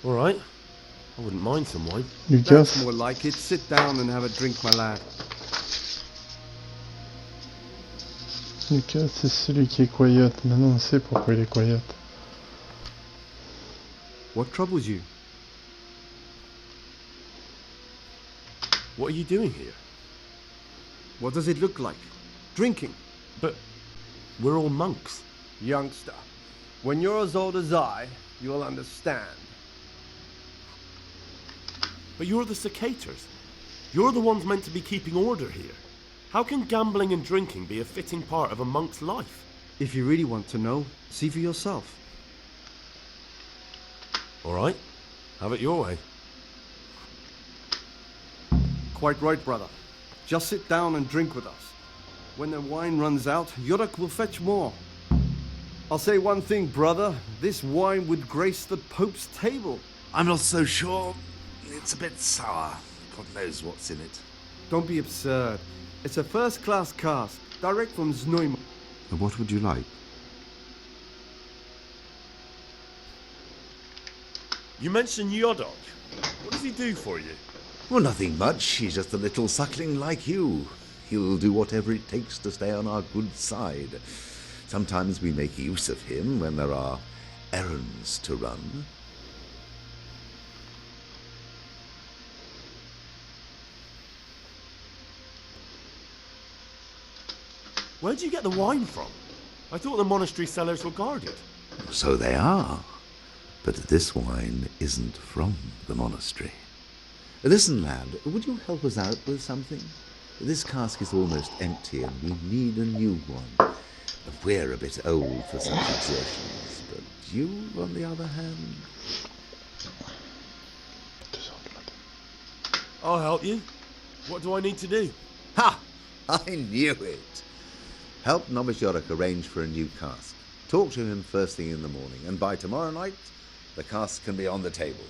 All right. I wouldn't mind some wine. Lucas. That's more like it. Sit down and have a drink, my lad. Lucas, c'est celui qui est coyote. Maintenant on sait pourquoi il est coyote. What troubles you? What are you doing here? What does it look like? Drinking. But we're all monks. Youngster, when you're as old as I, you'll understand. But you're the cicators. You're the ones meant to be keeping order here. How can gambling and drinking be a fitting part of a monk's life? If you really want to know, see for yourself. All right, have it your way. Quite right, brother. Just sit down and drink with us. When the wine runs out, Yuruk will fetch more. I'll say one thing, brother. This wine would grace the Pope's table. I'm not so sure. It's a bit sour. God knows what's in it. Don't be absurd. It's a first-class cask, direct from Zneumann. What would you like? You mentioned Yodok. What does he do for you? Well, nothing much. He's just a little suckling like you. He'll do whatever it takes to stay on our good side. Sometimes we make use of him when there are errands to run. Where do you get the wine from? I thought the monastery cellars were guarded. So they are. But this wine isn't from the monastery. Listen, lad, would you help us out with something? This cask is almost empty and we need a new one. We're a bit old for such exertions, but you, on the other hand... I'll help you. What do I need to do? Ha! I knew it! Help Novice Yorick arrange for a new cask. Talk to him first thing in the morning, and by tomorrow night, the cask can be on the table.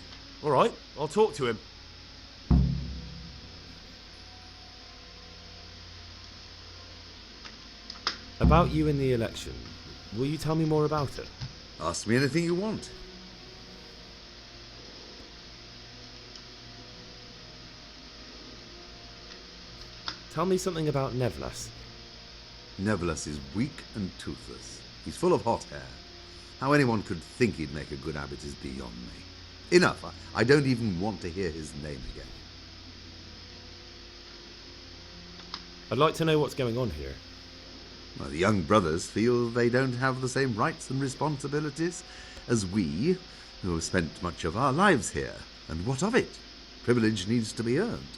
All right, I'll talk to him. About you in the election, will you tell me more about it? Ask me anything you want. Tell me something about Nevlas. Nevlas is weak and toothless. He's full of hot hair. How anyone could think he'd make a good abbot is beyond me. Enough. I don't even want to hear his name again. I'd like to know what's going on here. Well, the young brothers feel they don't have the same rights and responsibilities as we, who have spent much of our lives here. And what of it? Privilege needs to be earned.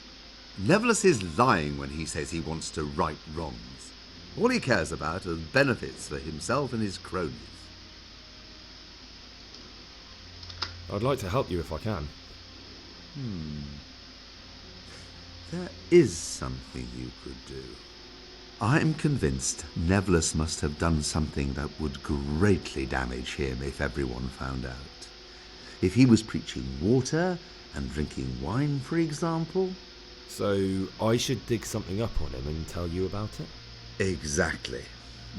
Nevlas is lying when he says he wants to right wrongs. All he cares about are benefits for himself and his cronies. I'd like to help you if I can. There is something you could do. I'm convinced Nevlas must have done something that would greatly damage him if everyone found out. If he was preaching water and drinking wine, for example. So I should dig something up on him and tell you about it? Exactly.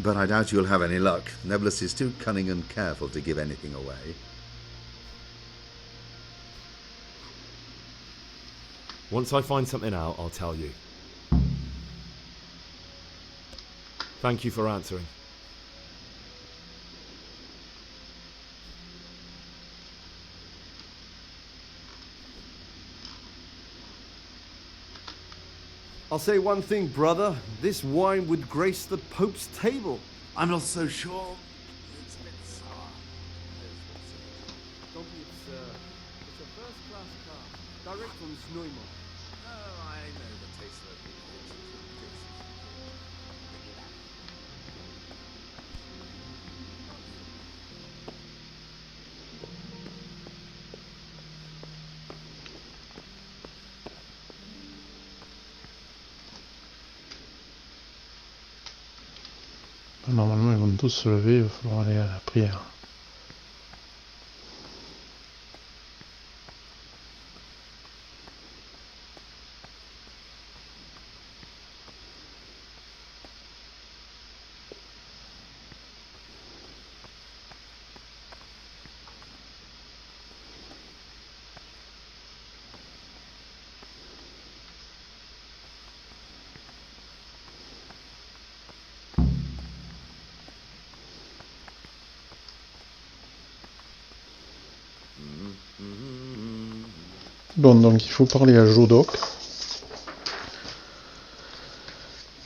But I doubt you'll have any luck. Nevlas is too cunning and careful to give anything away. Once I find something out, I'll tell you. Thank you for answering. I'll say one thing, brother. This wine would grace the Pope's table. I'm not so sure. It's a bit sour. Don't be absurd. It's a first-class cask, direct from Zneumann. Oh, I know the taste of it. Normalement, ils vont tous se lever, il va falloir aller à la prière. Bon, donc il faut parler à Jodoc.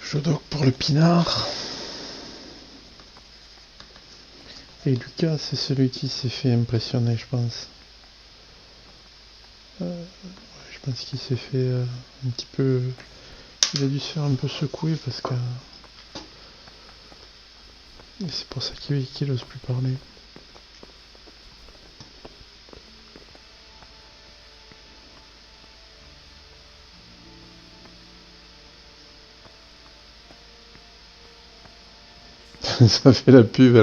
Jodoc pour le pinard. Et Lucas, c'est celui qui s'est fait impressionner, je pense. Je pense qu'il s'est fait un petit peu Il a dû se faire un peu secouer parce que... Et c'est pour ça qu'il ose plus parler. Ça fait la pub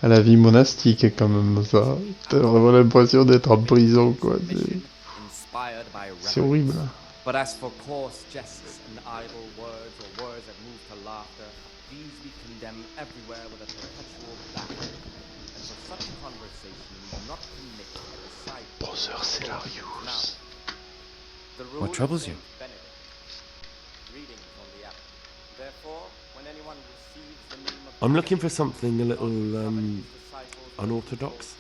à la vie monastique quand même, ça. T'as vraiment l'impression d'être en prison, quoi. C'est horrible. But as for coarse jests and idle words, or words that move to laughter, these we condemn everywhere with a perpetual laughter. And for such conversation we do not permit a disciple. Brother Celarius. What troubles you? Readings on the abbot. Therefore, when anyone receives the name of I'm looking for something a little unorthodox.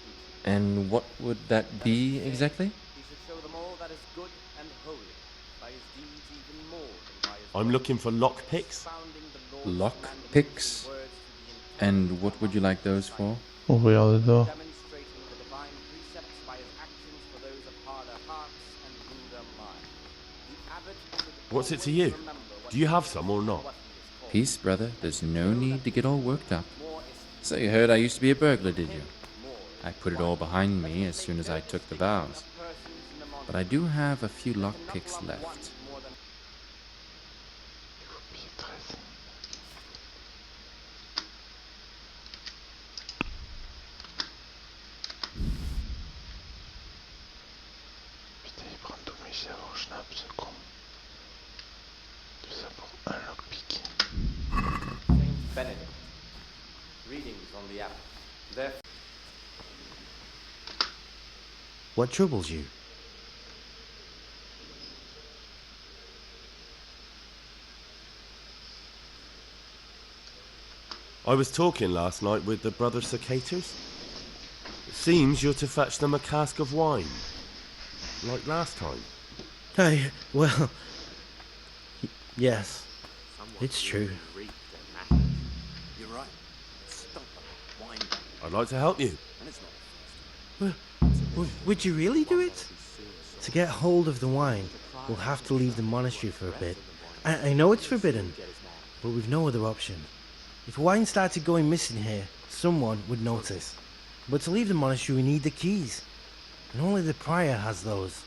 And what would that be exactly? he should show them all that is good and holy, by his deeds even more than by his I'm looking for lockpicks. Lockpicks? And what would you like those for? Ouvrir des doigts. demonstrating the divine precepts by his actions for those of harder hearts and ruder minds. The abbot should What's it to you? Do you have some or not? Peace, brother. There's no need to get all worked up. So you heard I used to be a burglar, did you? I put it all behind me as soon as I took the vows. But I do have a few lockpicks left. Putain, il prend tous mes chèvres au schnapp, ce con. Tout ça pour un lockpick. Saint Benedict. Readings on the abbot. Therefore, What troubles you? I was talking last night with the brother Cicatus. It seems you're to fetch them a cask of wine, like last time. Well, yes, it's true. You're right. Stop that wine. I'd like to help you. And it's not Would you really do it? To get hold of the wine, we'll have to leave the monastery for a bit. I know it's forbidden, but we've no other option. If wine started going missing here, someone would notice. But to leave the monastery, we need the keys. And only the prior has those.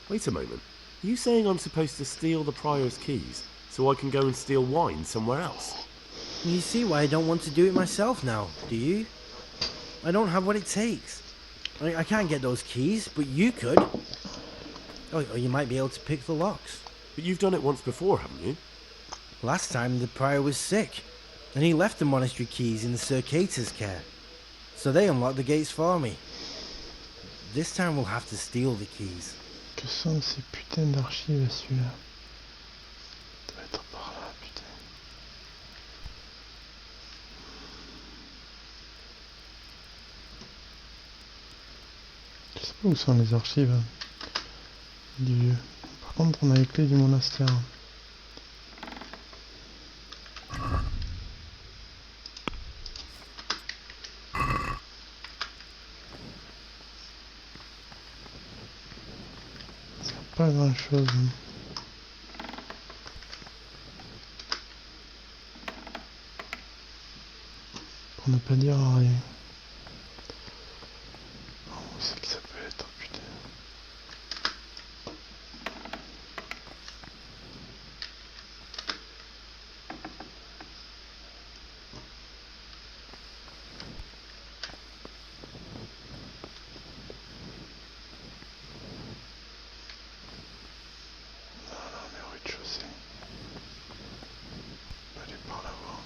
Wait a moment. Are you saying I'm supposed to steal the prior's keys so I can go and steal wine somewhere else? You see why I don't want to do it myself now, do you? I don't have what it takes. I can't get those keys, but you could. Or you might be able to pick the locks. But you've done it once before, haven't you? Last time the prior was sick, and he left the monastery keys in the Circator's care. So they unlocked the gates for me. This time we'll have to steal the keys. Que sont ces putains d'archives, celui-là? Ça doit être par là, putain. Je sais pas où sont les archives du lieu. Par contre, on a les clés du monastère. C'est pas grand chose. Pour ne pas dire rien. Où c'est que ça peut être, putain. Non, mais au rez-de-chaussée. On peut aller par là-bas.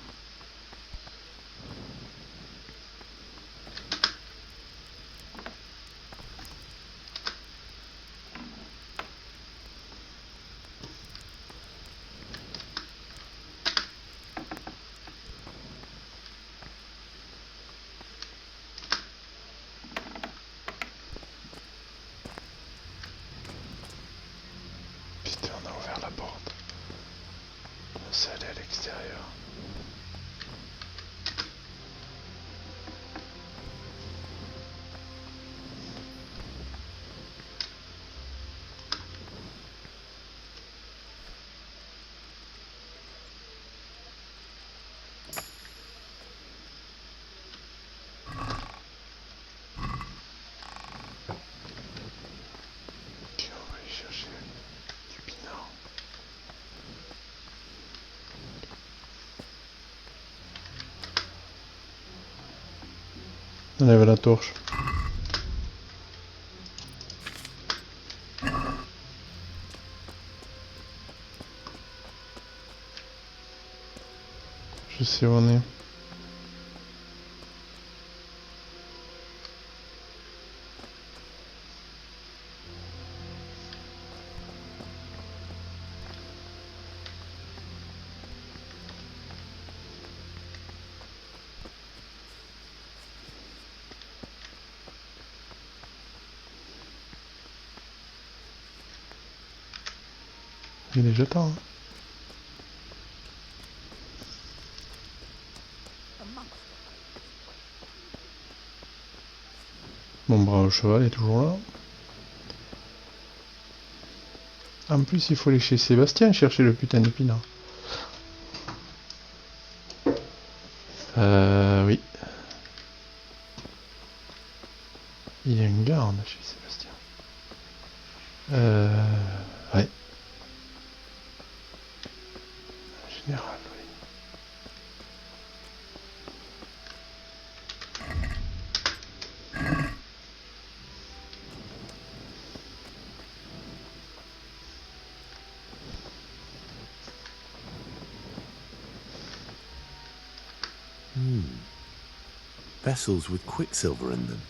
Putain, on a ouvert la porte. On s'est allé à l'extérieur. Tiens, on va aller chercher du pinard. Enlève la torche. Je sais où on est. Il est déjà temps. Hein. Mon bras au cheval est toujours là. En plus, il faut aller chez Sébastien chercher le putain d'épinard. Oui. Il y a une garde chez Sébastien. Ouais. En général, oui. Vessels with quicksilver in them.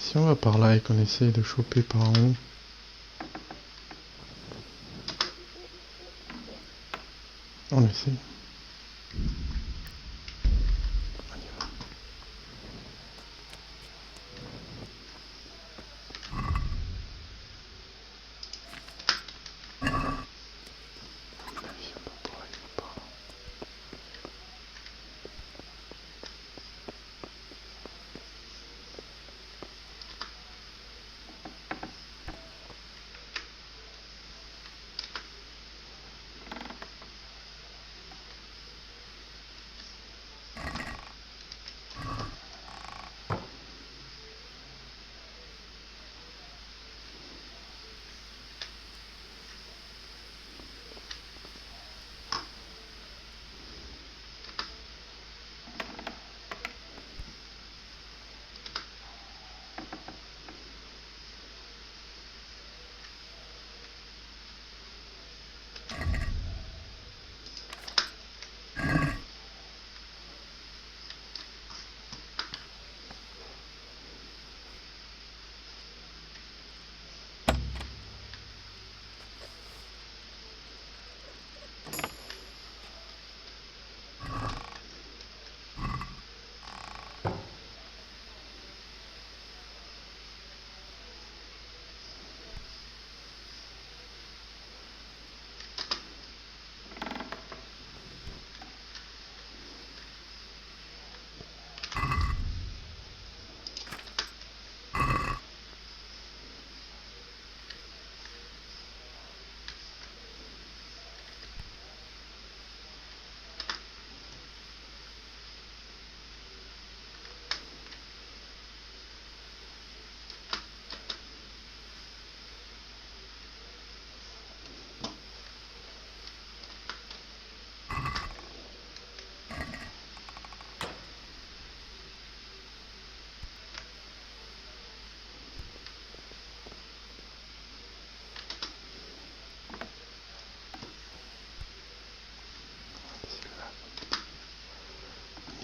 Si on va par là et qu'on essaye de choper par en haut. On essaye.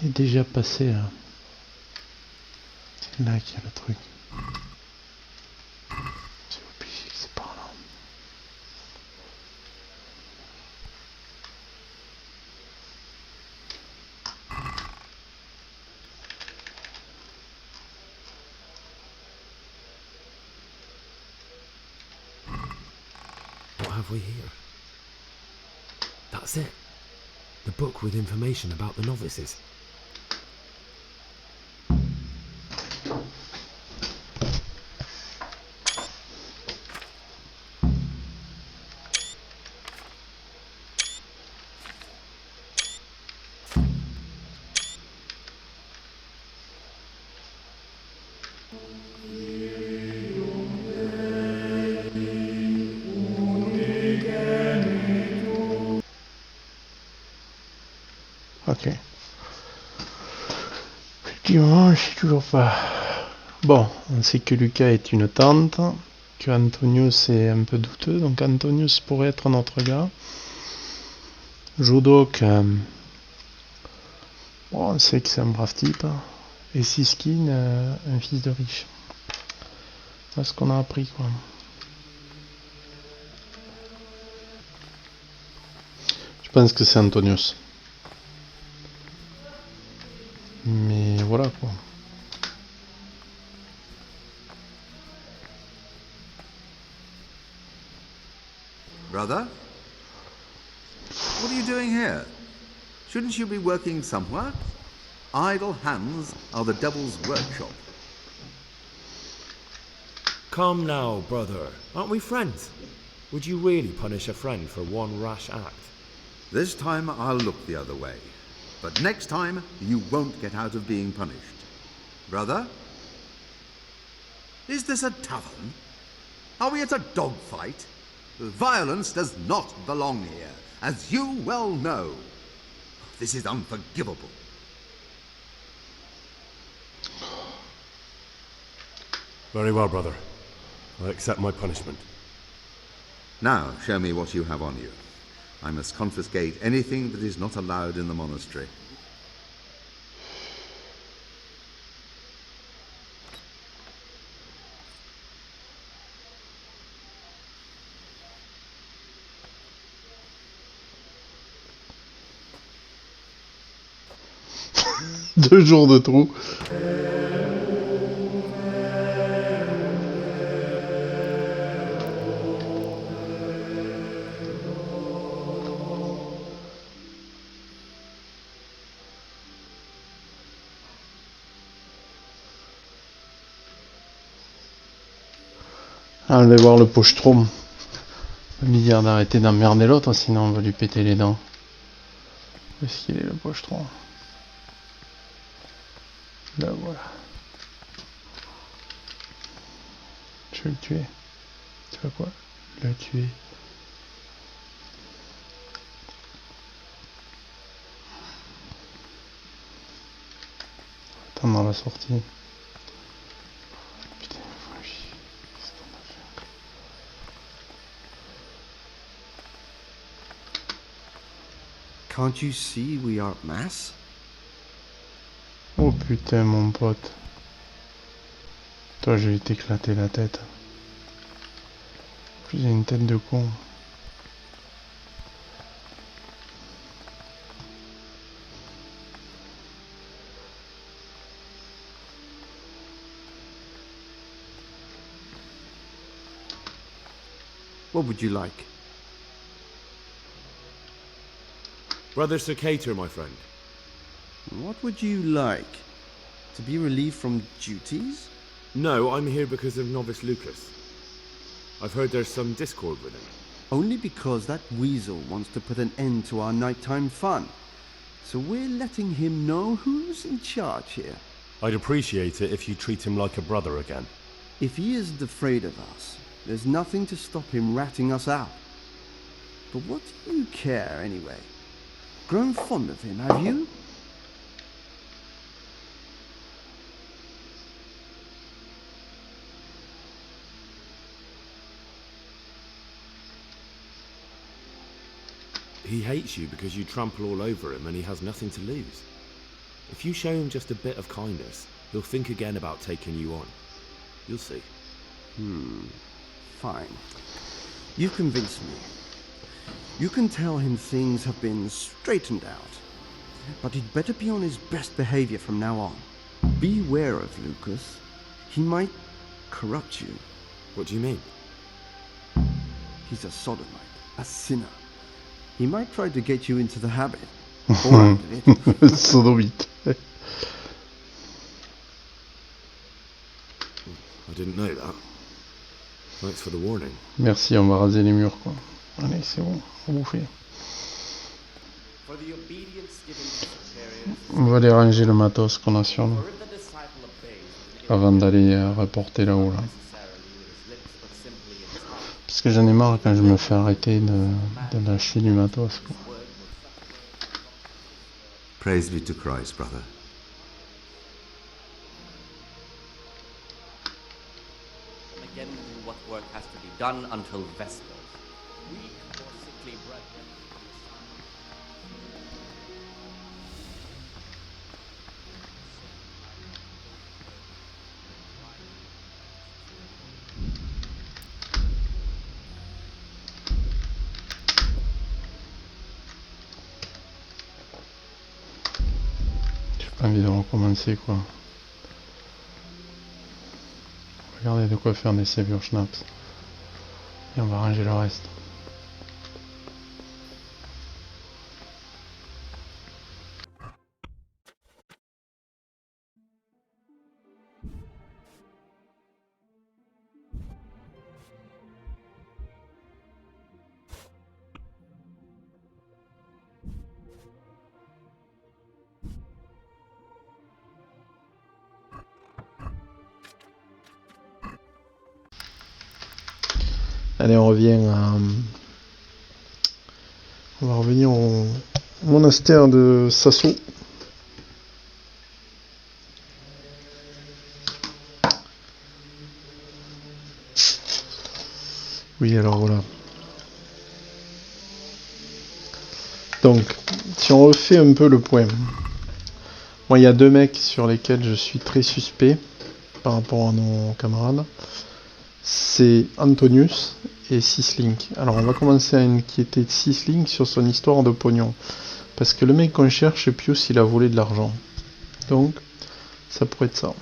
Il est déjà passé là. C'est là qu'il y a le truc. C'est obligé que c'est par là. have we here? That's it. The book with information about the novices. Ok. Effectivement, je sais toujours pas. Bon, on sait que Lucas est une tante, que Antonius est un peu douteux, donc Antonius pourrait être notre gars. Jodok, bon, on sait que c'est un brave type. Et Siskin, un fils de riche. Voilà ce qu'on a appris, quoi. Je pense que c'est Antonius. Mais voilà quoi. Brother? What are you doing here? Shouldn't you be working somewhere? Idle hands are the devil's workshop. Come now, brother. Aren't we friends? Would you really punish a friend for one rash act? This time I'll look the other way. But next time, you won't get out of being punished. Brother? Is this a tavern? Are we at a dogfight? Violence does not belong here, as you well know. This is unforgivable. Very well, brother. I accept my punishment. Now, show me what you have on you. I must confiscate anything that is not allowed in the monastery. Deux jours de trou. Ah, on va voir le pochetron. On va lui dire d'arrêter d'emmerder l'autre, sinon on va lui péter les dents. Où est-ce qu'il est le pochetron? Là voilà. Je vais le tuer. Tu vois quoi? Le tuer. Attendre la sortie. Putain, faut chier. Qu'est-ce qu'on a fait? Can't you see we are at mass? Oh putain mon pote. Toi je vais t'éclater la tête. En plus j'ai une tête de con. What would you like? Brother Circator, my friend. What would you like? To be relieved from duties? No, I'm here because of Novice Lucas. I've heard there's some discord with him. Only because that weasel wants to put an end to our nighttime fun. So we're letting him know who's in charge here. I'd appreciate it if you treat him like a brother again. If he isn't afraid of us, there's nothing to stop him ratting us out. But what do you care anyway? Grown fond of him, have you? He hates you because you trample all over him and he has nothing to lose. If you show him just a bit of kindness, he'll think again about taking you on. You'll see. Fine. You've convinced me. You can tell him things have been straightened out. But he'd better be on his best behavior from now on. Beware of Lucas. He might corrupt you. What do you mean? He's a sodomite, a sinner. He might try to get you into the habit. Or out of it. Sodomite. I didn't know that. Thanks for the warning. Merci, on va raser les murs, quoi. Allez, c'est bon, on va bouffer. On va aller ranger le matos qu'on a sur nous. Avant d'aller reporter là-haut, là. Parce que j'en ai marre quand je me fais arrêter de lâcher du matos, quoi. Praise be to Christ, brother. Again, do what work has to be done until Vespers. Weak or sickly brethren. J'ai pas envie de recommencer, quoi. Regardez de quoi faire des Savior Schnapps. Et on va ranger le reste. Allez, on revient à... On va revenir au monastère de Sasso. Oui, alors voilà. Donc, si on refait un peu le point. Moi, il y a deux mecs sur lesquels je suis très suspect par rapport à nos camarades. C'est Antonius et Sislink. Alors on va commencer à inquiéter Sislink sur son histoire de pognon. Parce que le mec qu'on cherche, Pius, il a volé de l'argent. Donc, ça pourrait être ça.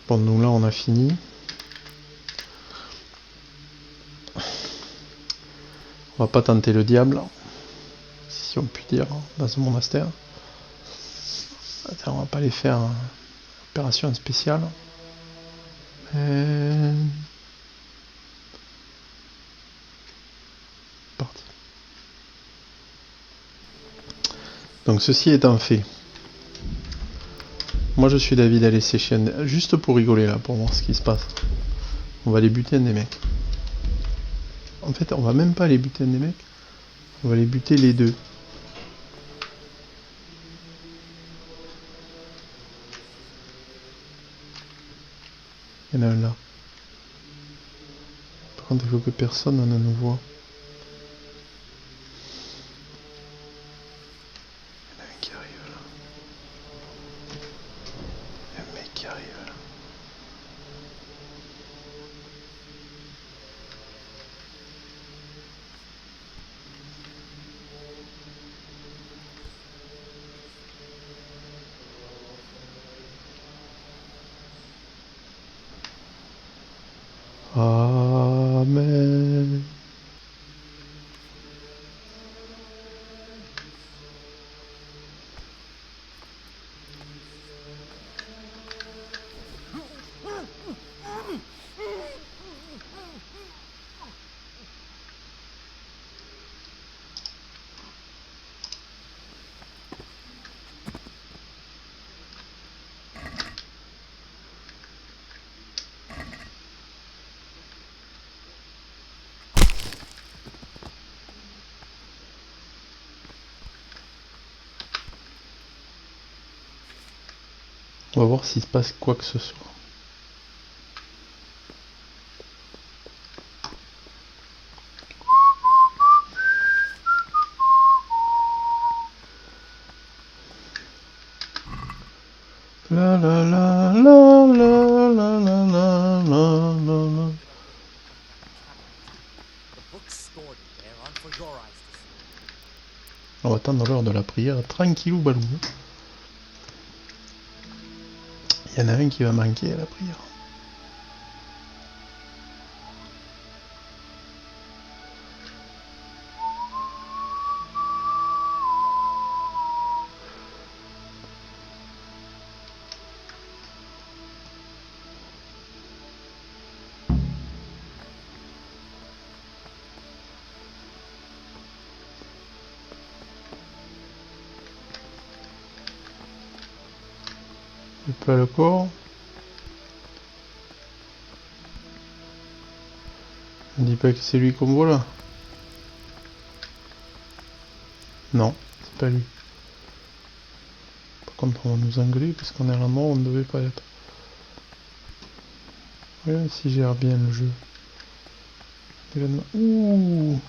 Bon, donc là on a fini. On va pas tenter le diable, si on peut dire, dans ce monastère. Attends, on va pas les faire opération spéciale. Parti. Donc ceci étant fait, moi je suis d'avis d'aller sécher juste pour rigoler là, pour voir ce qui se passe. On va aller buter un des mecs. En fait, on va même pas aller buter un des mecs, on va aller buter les deux. Il y en a un là. Par contre, il faut que personne ne nous voit. Il y en a un qui arrive là. Il y a un mec qui arrive là. Amen. On va voir s'il se passe quoi que ce soit. La la la la la la la la la la. On va attendre l'heure de la prière, tranquillou balou. Il y en a un qui va manquer à la prière. Et pas le corps. On dit pas que c'est lui qu'on voit là. Non, c'est pas lui. Par contre, on va nous engueuler parce qu'on est à l'endroit où on ne devait pas être. Regarde s'il gère bien le jeu. Ouh.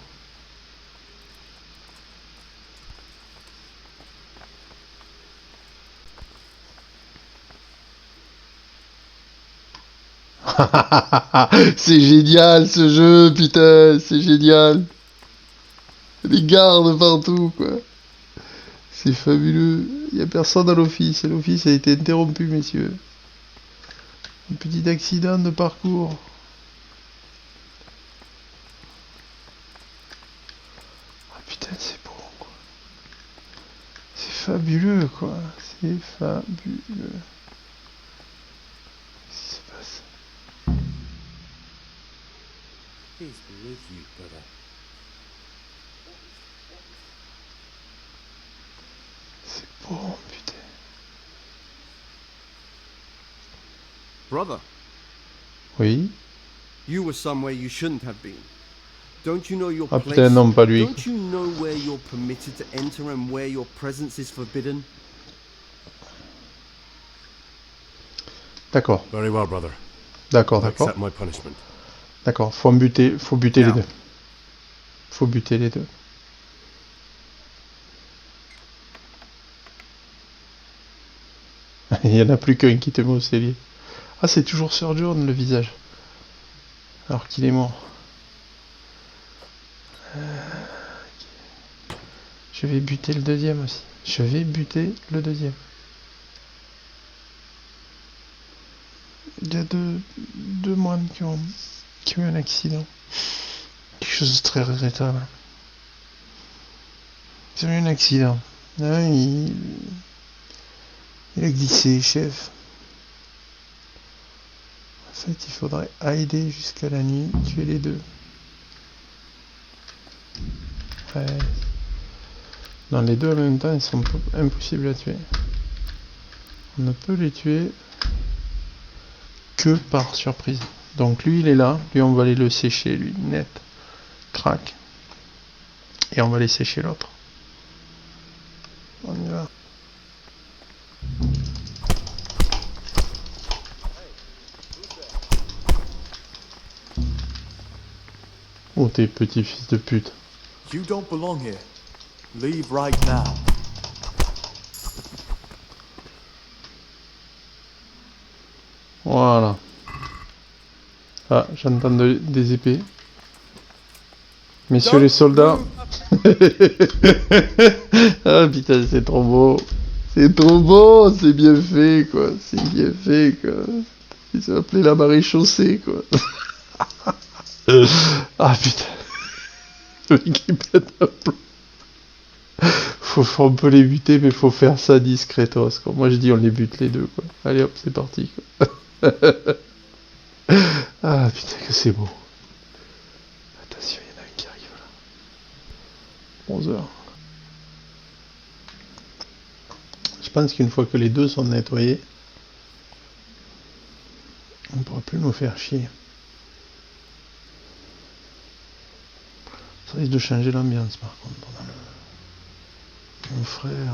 C'est génial ce jeu, putain, c'est génial. Les gardes partout, quoi. C'est fabuleux. Il n'y a personne à l'office. L'office a été interrompu, messieurs. Un petit accident de parcours. Ah putain, c'est beau, quoi. C'est fabuleux, quoi. C'est fabuleux. Qu'est-ce qui se passe? Peace be with you, brother. C'est beau, putain. Brother, Oui. you were somewhere you shouldn't have been. Don't you know your Ah place? putain, non, pas lui. Don't you know where you're permitted to enter and where your presence is forbidden? D'accord. Very well, brother. D'accord, I'll d'accord. accept my punishment. D'accord, faut buter les deux. Faut buter les deux. Il y en a plus qu'un qui te met au cellier. Ah, c'est toujours Sir John, le visage. Alors qu'il est mort. Je vais buter le deuxième aussi. Je vais buter le deuxième. Il y a deux moines qui ont eu un accident. Quelque chose de très regrettable. Ils ont eu un accident. Il a glissé, chef. En fait, il faudrait aider jusqu'à la nuit, tuer les deux. Ouais. Dans les deux en même temps, ils sont impossibles à tuer. On ne peut les tuer que par surprise. Donc lui, il est là. Lui, on va aller le sécher, lui, net. Crac. Et on va aller sécher l'autre. On y va. Oh, tes petits fils de pute. You don't belong here. Leave right now. Voilà. Ah, j'entends des épées. Messieurs les soldats. Ah putain, c'est trop beau. C'est trop beau, c'est bien fait, quoi. C'est bien fait, quoi. Il s'est appelé la marée chaussée, quoi. Ah putain. Le mec il pète un plomb. On peut les buter, mais faut faire ça discretos, quoi. Moi je dis on les bute les deux, quoi. Allez hop, c'est parti, quoi. Ah putain que c'est beau. Attention, il y en a un qui arrive là. 11h. Je pense qu'une fois que les deux sont nettoyés, on ne pourra plus nous faire chier. Ça risque de changer l'ambiance par contre. Mon frère.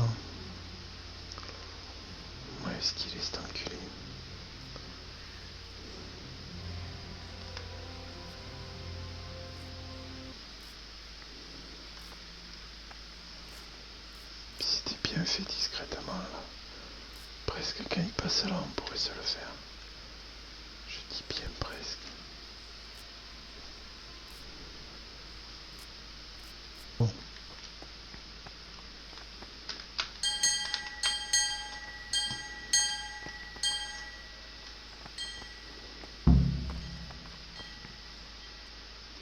Ouais, est-ce qu'il est cet enculé? C'était bien fait discrètement là. Presque quand il passe là, on pourrait se le faire. Je dis bien presque. Bon.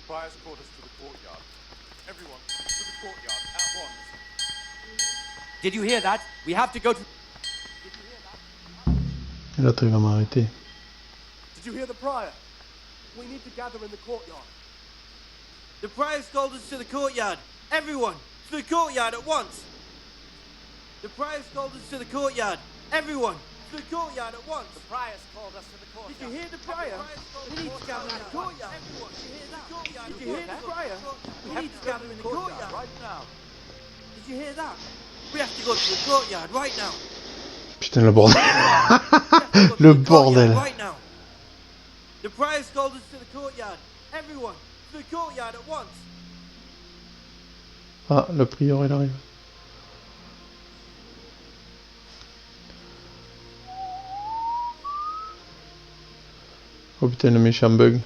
Prior's called us to the courtyard. Everyone, to the courtyard, at once. Did you hear that? We have to go to... Et l'autre il va m'arrêter. Did you hear the prior? We need to gather in the courtyard. The prior's called us to the courtyard. Everyone, to the courtyard at once. The prior's called us to the courtyard. Everyone, To the courtyard at once. The prior's called us to the courtyard. Did you hear the prior? We need to gather in the courtyard. Everyone, did you hear that? Did you hear the prior? We need to gather in the courtyard right now. Did you hear that? We have to go to the courtyard right now. Putain, le bordel. Le bordel. Right now. The prior's called us to the courtyard. Everyone, to the courtyard at once. Ah, le prieur, il arrive. Oh putain, le méchant bug.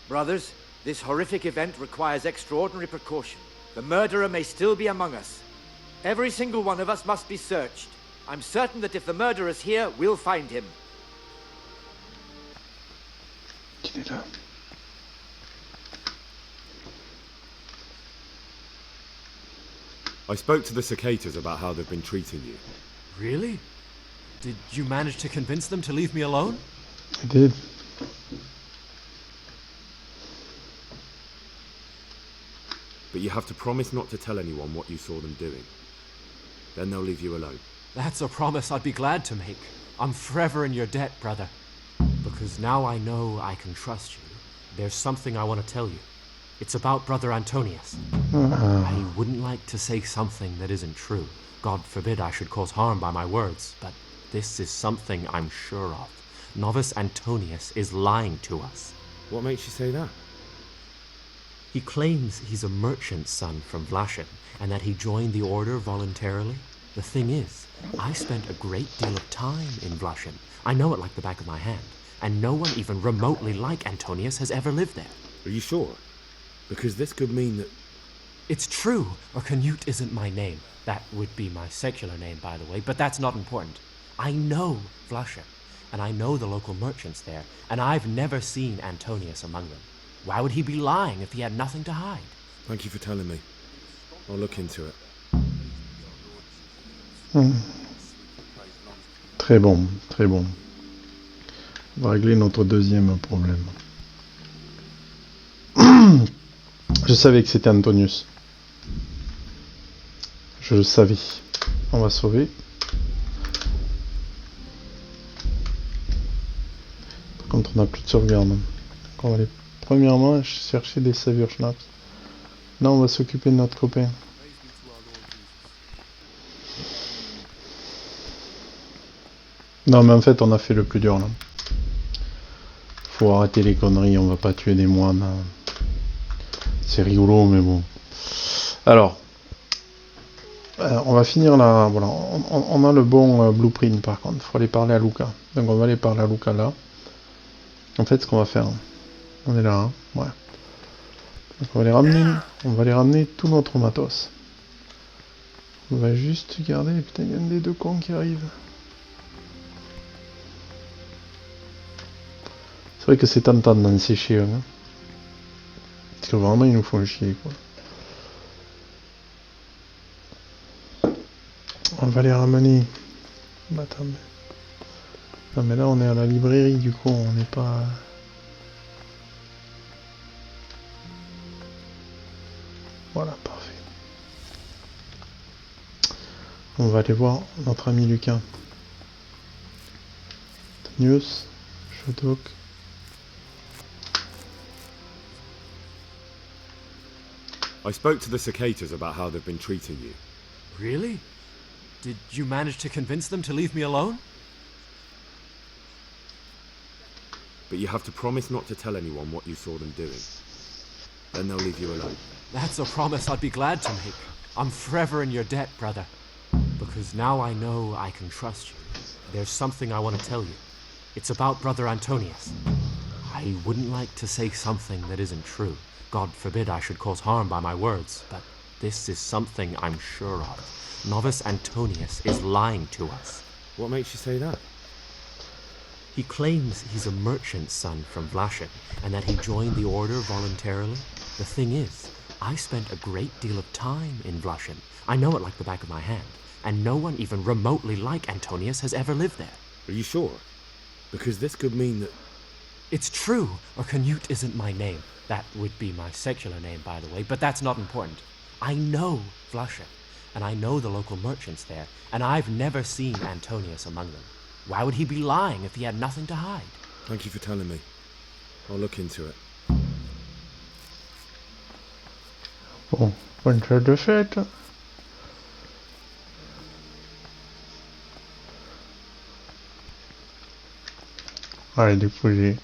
Brothers, this horrific event requires extraordinary precaution. The murderer may still be among us. Every single one of us must be searched. I'm certain that if the murderer's here, we'll find him. Il est là. I spoke to the cicadas about how they've been treating you. Really? Did you manage to convince them to leave me alone? I did. But you have to promise not to tell anyone what you saw them doing. Then they'll leave you alone. That's a promise I'd be glad to make. I'm forever in your debt, brother. Because now I know I can trust you, there's something I want to tell you. It's about Brother Antonius. I wouldn't like to say something that isn't true. God forbid I should cause harm by my words, but this is something I'm sure of. Novice Antonius is lying to us. What makes you say that? He claims he's a merchant's son from Vlashen, and that he joined the order voluntarily. The thing is, I spent a great deal of time in Vlashen. I know it like the back of my hand, and no one even remotely like Antonius has ever lived there. Are you sure? Because this could mean that... It's true, or Canute isn't my name. That would be my secular name, by the way, but that's not important. I know Vlashen, and I know the local merchants there, and I've never seen Antonius among them. Why would he be lying if he had nothing to hide? Thank you for telling me. I'll look into it. Très bon, très bon. On va régler notre deuxième problème. Je savais que c'était Antonius. Je le savais. On va sauver. Par contre, on n'a plus de sauvegarde. Donc on va aller premièrement chercher des savures schnapps. Là, on va s'occuper de notre copain. Non, mais en fait, on a fait le plus dur là. Faut arrêter les conneries, on va pas tuer des moines. C'est rigolo, mais bon. Alors, on va finir là. Voilà, on a le bon blueprint par contre. Il faut aller parler à Luca. Donc, on va aller parler à Luca là. En fait, ce qu'on va faire, on est là, hein, ouais. Donc, on va les ramener tout notre matos. On va juste garder. Putain, il y a un des deux cons qui arrive. C'est vrai que c'est tentant d'en sécher un. Hein. Parce que vraiment ils nous font chier quoi. On va les ramener. Bah, attends, non mais là on est à la librairie du coup, on n'est pas... Voilà, parfait. On va aller voir notre ami Lucas. News, Shodok. I spoke to the cicadas about how they've been treating you. Really? Did you manage to convince them to leave me alone? But you have to promise not to tell anyone what you saw them doing. Then they'll leave you alone. That's a promise I'd be glad to make. I'm forever in your debt, brother. Because now I know I can trust you. There's something I want to tell you. It's about Brother Antonius. I wouldn't like to say something that isn't true. God forbid I should cause harm by my words, but this is something I'm sure of. Novice Antonius is lying to us. What makes you say that? He claims he's a merchant's son from Vlashen, and that he joined the order voluntarily. The thing is, I spent a great deal of time in Vlashen. I know it like the back of my hand, and no one even remotely like Antonius has ever lived there. Are you sure? Because this could mean that... It's true, or Canute isn't my name. That would be my secular name, by the way, but that's not important. I know Vlashen, and I know the local merchants there, and I've never seen Antonius among them. Why would he be lying if he had nothing to hide? Thank you for telling me. I'll look into it. Bon, bonne chose de fête. On va déposer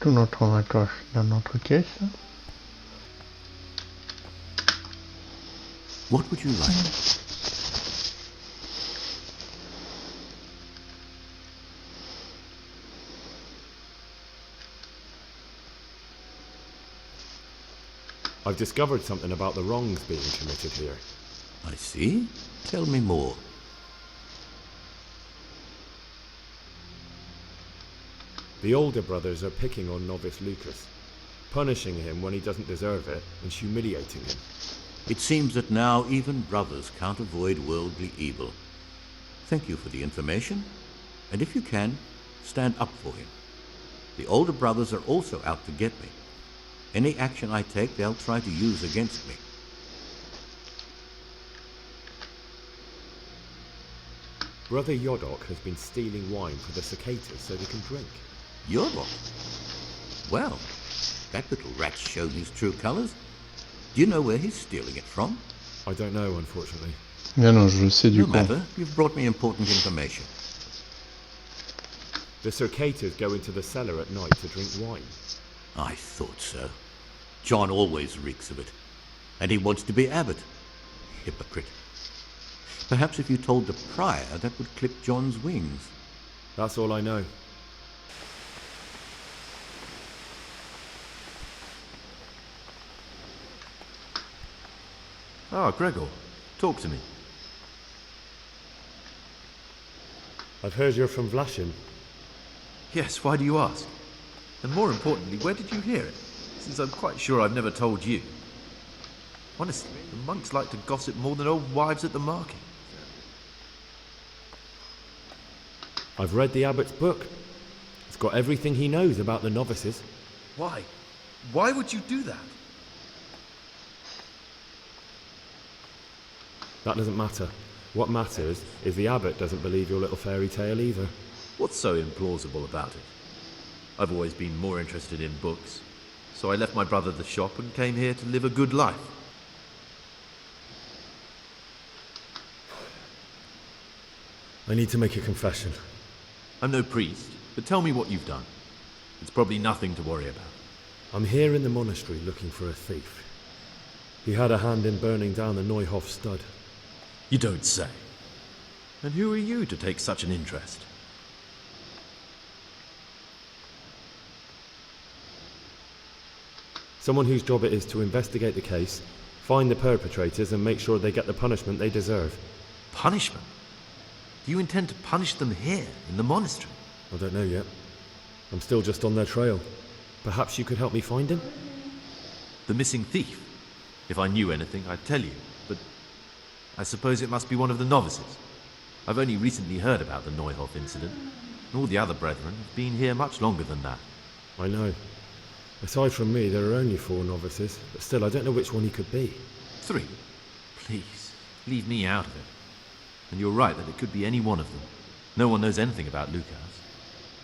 tout notre matos dans notre caisse. What would you like? I've discovered something about the wrongs being committed here. I see. Tell me more. The older brothers are picking on novice Lucas, punishing him when he doesn't deserve it and humiliating him. It seems that now even brothers can't avoid worldly evil. Thank you for the information, and if you can, stand up for him. The older brothers are also out to get me. Any action I take, they'll try to use against me. Brother Yodok has been stealing wine for the cicadas so they can drink. Yodok? Well, that little rat's shown his true colors. Do you know where he's stealing it from? I don't know, unfortunately. Bien non, je le sais du No coup. matter, you've brought me important information. The cicadas go into the cellar at night to drink wine. I thought so. John always reeks of it. And he wants to be abbot. Hypocrite. Perhaps if you told the prior, that would clip John's wings. That's all I know. Ah, Gregor. Talk to me. I've heard you're from Vlashim. Yes, why do you ask? And more importantly, where did you hear it? Since I'm quite sure I've never told you. Honestly, the monks like to gossip more than old wives at the market. I've read the abbot's book. It's got everything he knows about the novices. Why? Why would you do that? That doesn't matter. What matters is the abbot doesn't believe your little fairy tale either. What's so implausible about it? I've always been more interested in books, so I left my brother the shop and came here to live a good life. I need to make a confession. I'm no priest, but tell me what you've done. It's probably nothing to worry about. I'm here in the monastery looking for a thief. He had a hand in burning down the Neuhof stud. You don't say. And who are you to take such an interest? Someone whose job it is to investigate the case, find the perpetrators and make sure they get the punishment they deserve. Punishment? Do you intend to punish them here, in the monastery? I don't know yet. I'm still just on their trail. Perhaps you could help me find him? The missing thief? If I knew anything, I'd tell you, but I suppose it must be one of the novices. I've only recently heard about the Neuhof incident, and all the other brethren have been here much longer than that. I know. Aside from me, there are only 4 novices, but still, I don't know which one he could be. 3? Please, leave me out of it. And you're right that it could be any one of them. No one knows anything about Lucas.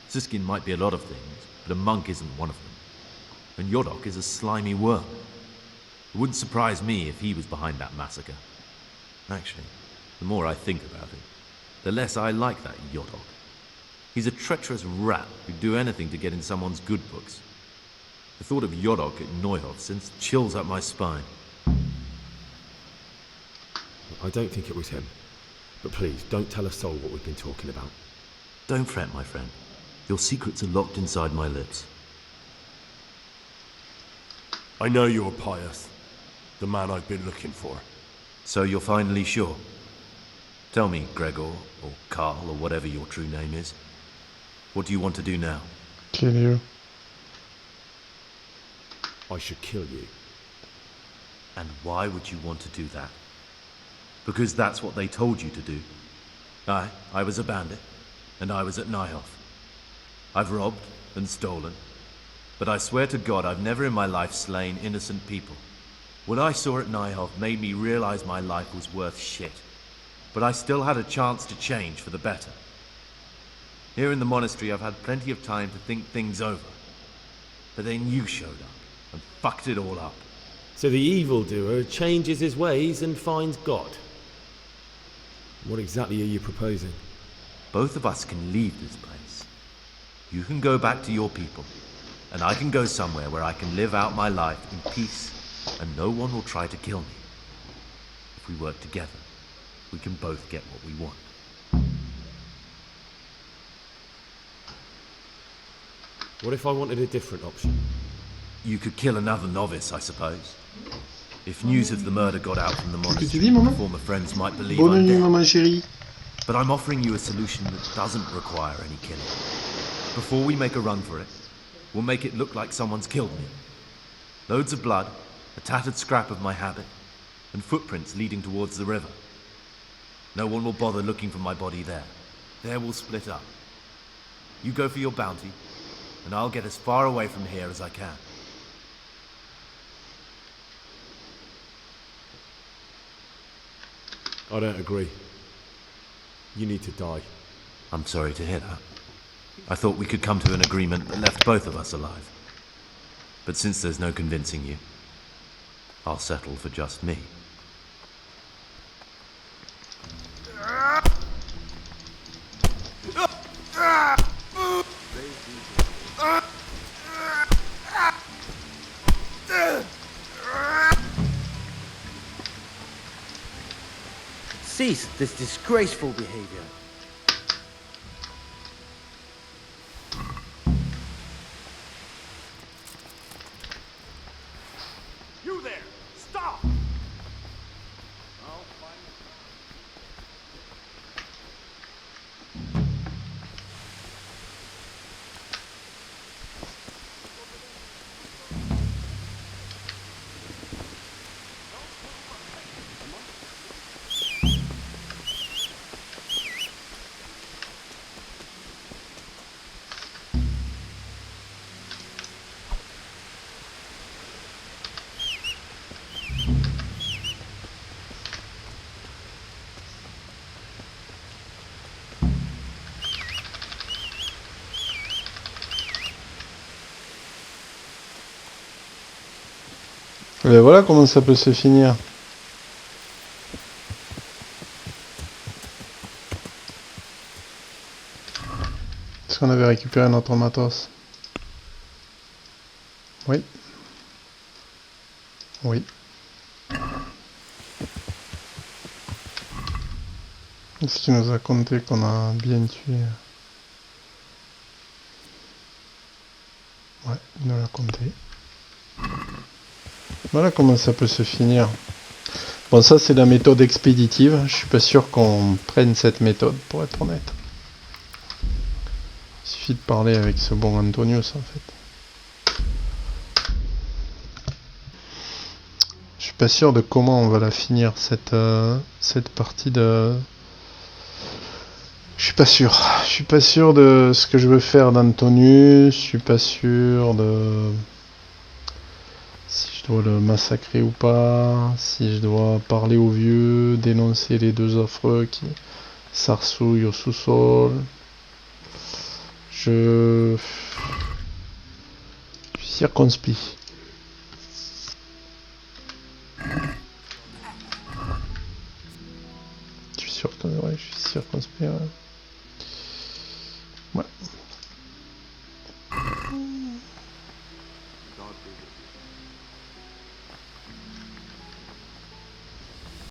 Siskin might be a lot of things, but a monk isn't one of them. And Yodok is a slimy worm. It wouldn't surprise me if he was behind that massacre. Actually, the more I think about it, the less I like that Yodok. He's a treacherous rat who'd do anything to get in someone's good books. The thought of Yodok at Neuhof sends chills up my spine. I don't think it was him. But please, don't tell a soul what we've been talking about. Don't fret, my friend. Your secrets are locked inside my lips. I know you're pious. The man I've been looking for. So you're finally sure? Tell me, Gregor, or Karl, or whatever your true name is. What do you want to do now? Kill you. I should kill you. And why would you want to do that? Because that's what they told you to do. I was a bandit, and I was at Neuhof. I've robbed and stolen, but I swear to God I've never in my life slain innocent people. What I saw at Nijhoff made me realize my life was worth shit. But I still had a chance to change for the better. Here in the monastery, I've had plenty of time to think things over. But then you showed up and fucked it all up. So the evildoer changes his ways and finds God. What exactly are you proposing? Both of us can leave this place. You can go back to your people, and I can go somewhere where I can live out my life in peace, and no one will try to kill me. If we work together, we can both get what we want. What if I wanted a different option? You could kill another novice, I suppose. If news of the murder got out from the Qu'est-ce que tu monastery, dis, maman? former friends might believe Bonne I'm nuit, dead. maman chérie. But I'm offering you a solution that doesn't require any killing. Before we make a run for it, we'll make it look like someone's killed me. Loads of blood, a tattered scrap of my habit, and footprints leading towards the river. No one will bother looking for my body there. There we'll split up. You go for your bounty, and I'll get as far away from here as I can. I don't agree. You need to die. I'm sorry to hear that. I thought we could come to an agreement that left both of us alive. But since there's no convincing you, I'll settle for just me. Cease this disgraceful behavior. You there! Stop! Et voilà comment ça peut se finir. Est-ce qu'on avait récupéré notre matos? Oui. Oui. Est-ce qu'il nous a compté qu'on a bien tué? Ouais, il nous l'a compté. Voilà comment ça peut se finir. Bon, ça c'est la méthode expéditive. Je suis pas sûr qu'on prenne cette méthode, pour être honnête. Il suffit de parler avec ce bon Antonius en fait. Je suis pas sûr de comment on va la finir cette partie de... Je suis pas sûr. Je suis pas sûr de ce que je veux faire d'Antonius. Je suis pas sûr de... si je dois le massacrer ou pas, si je dois parler aux vieux, dénoncer les deux affreux qui s'arsouillent au sous-sol. Je suis circonspect. Je suis sûr que ouais, je suis circonspect. Ouais. Ouais.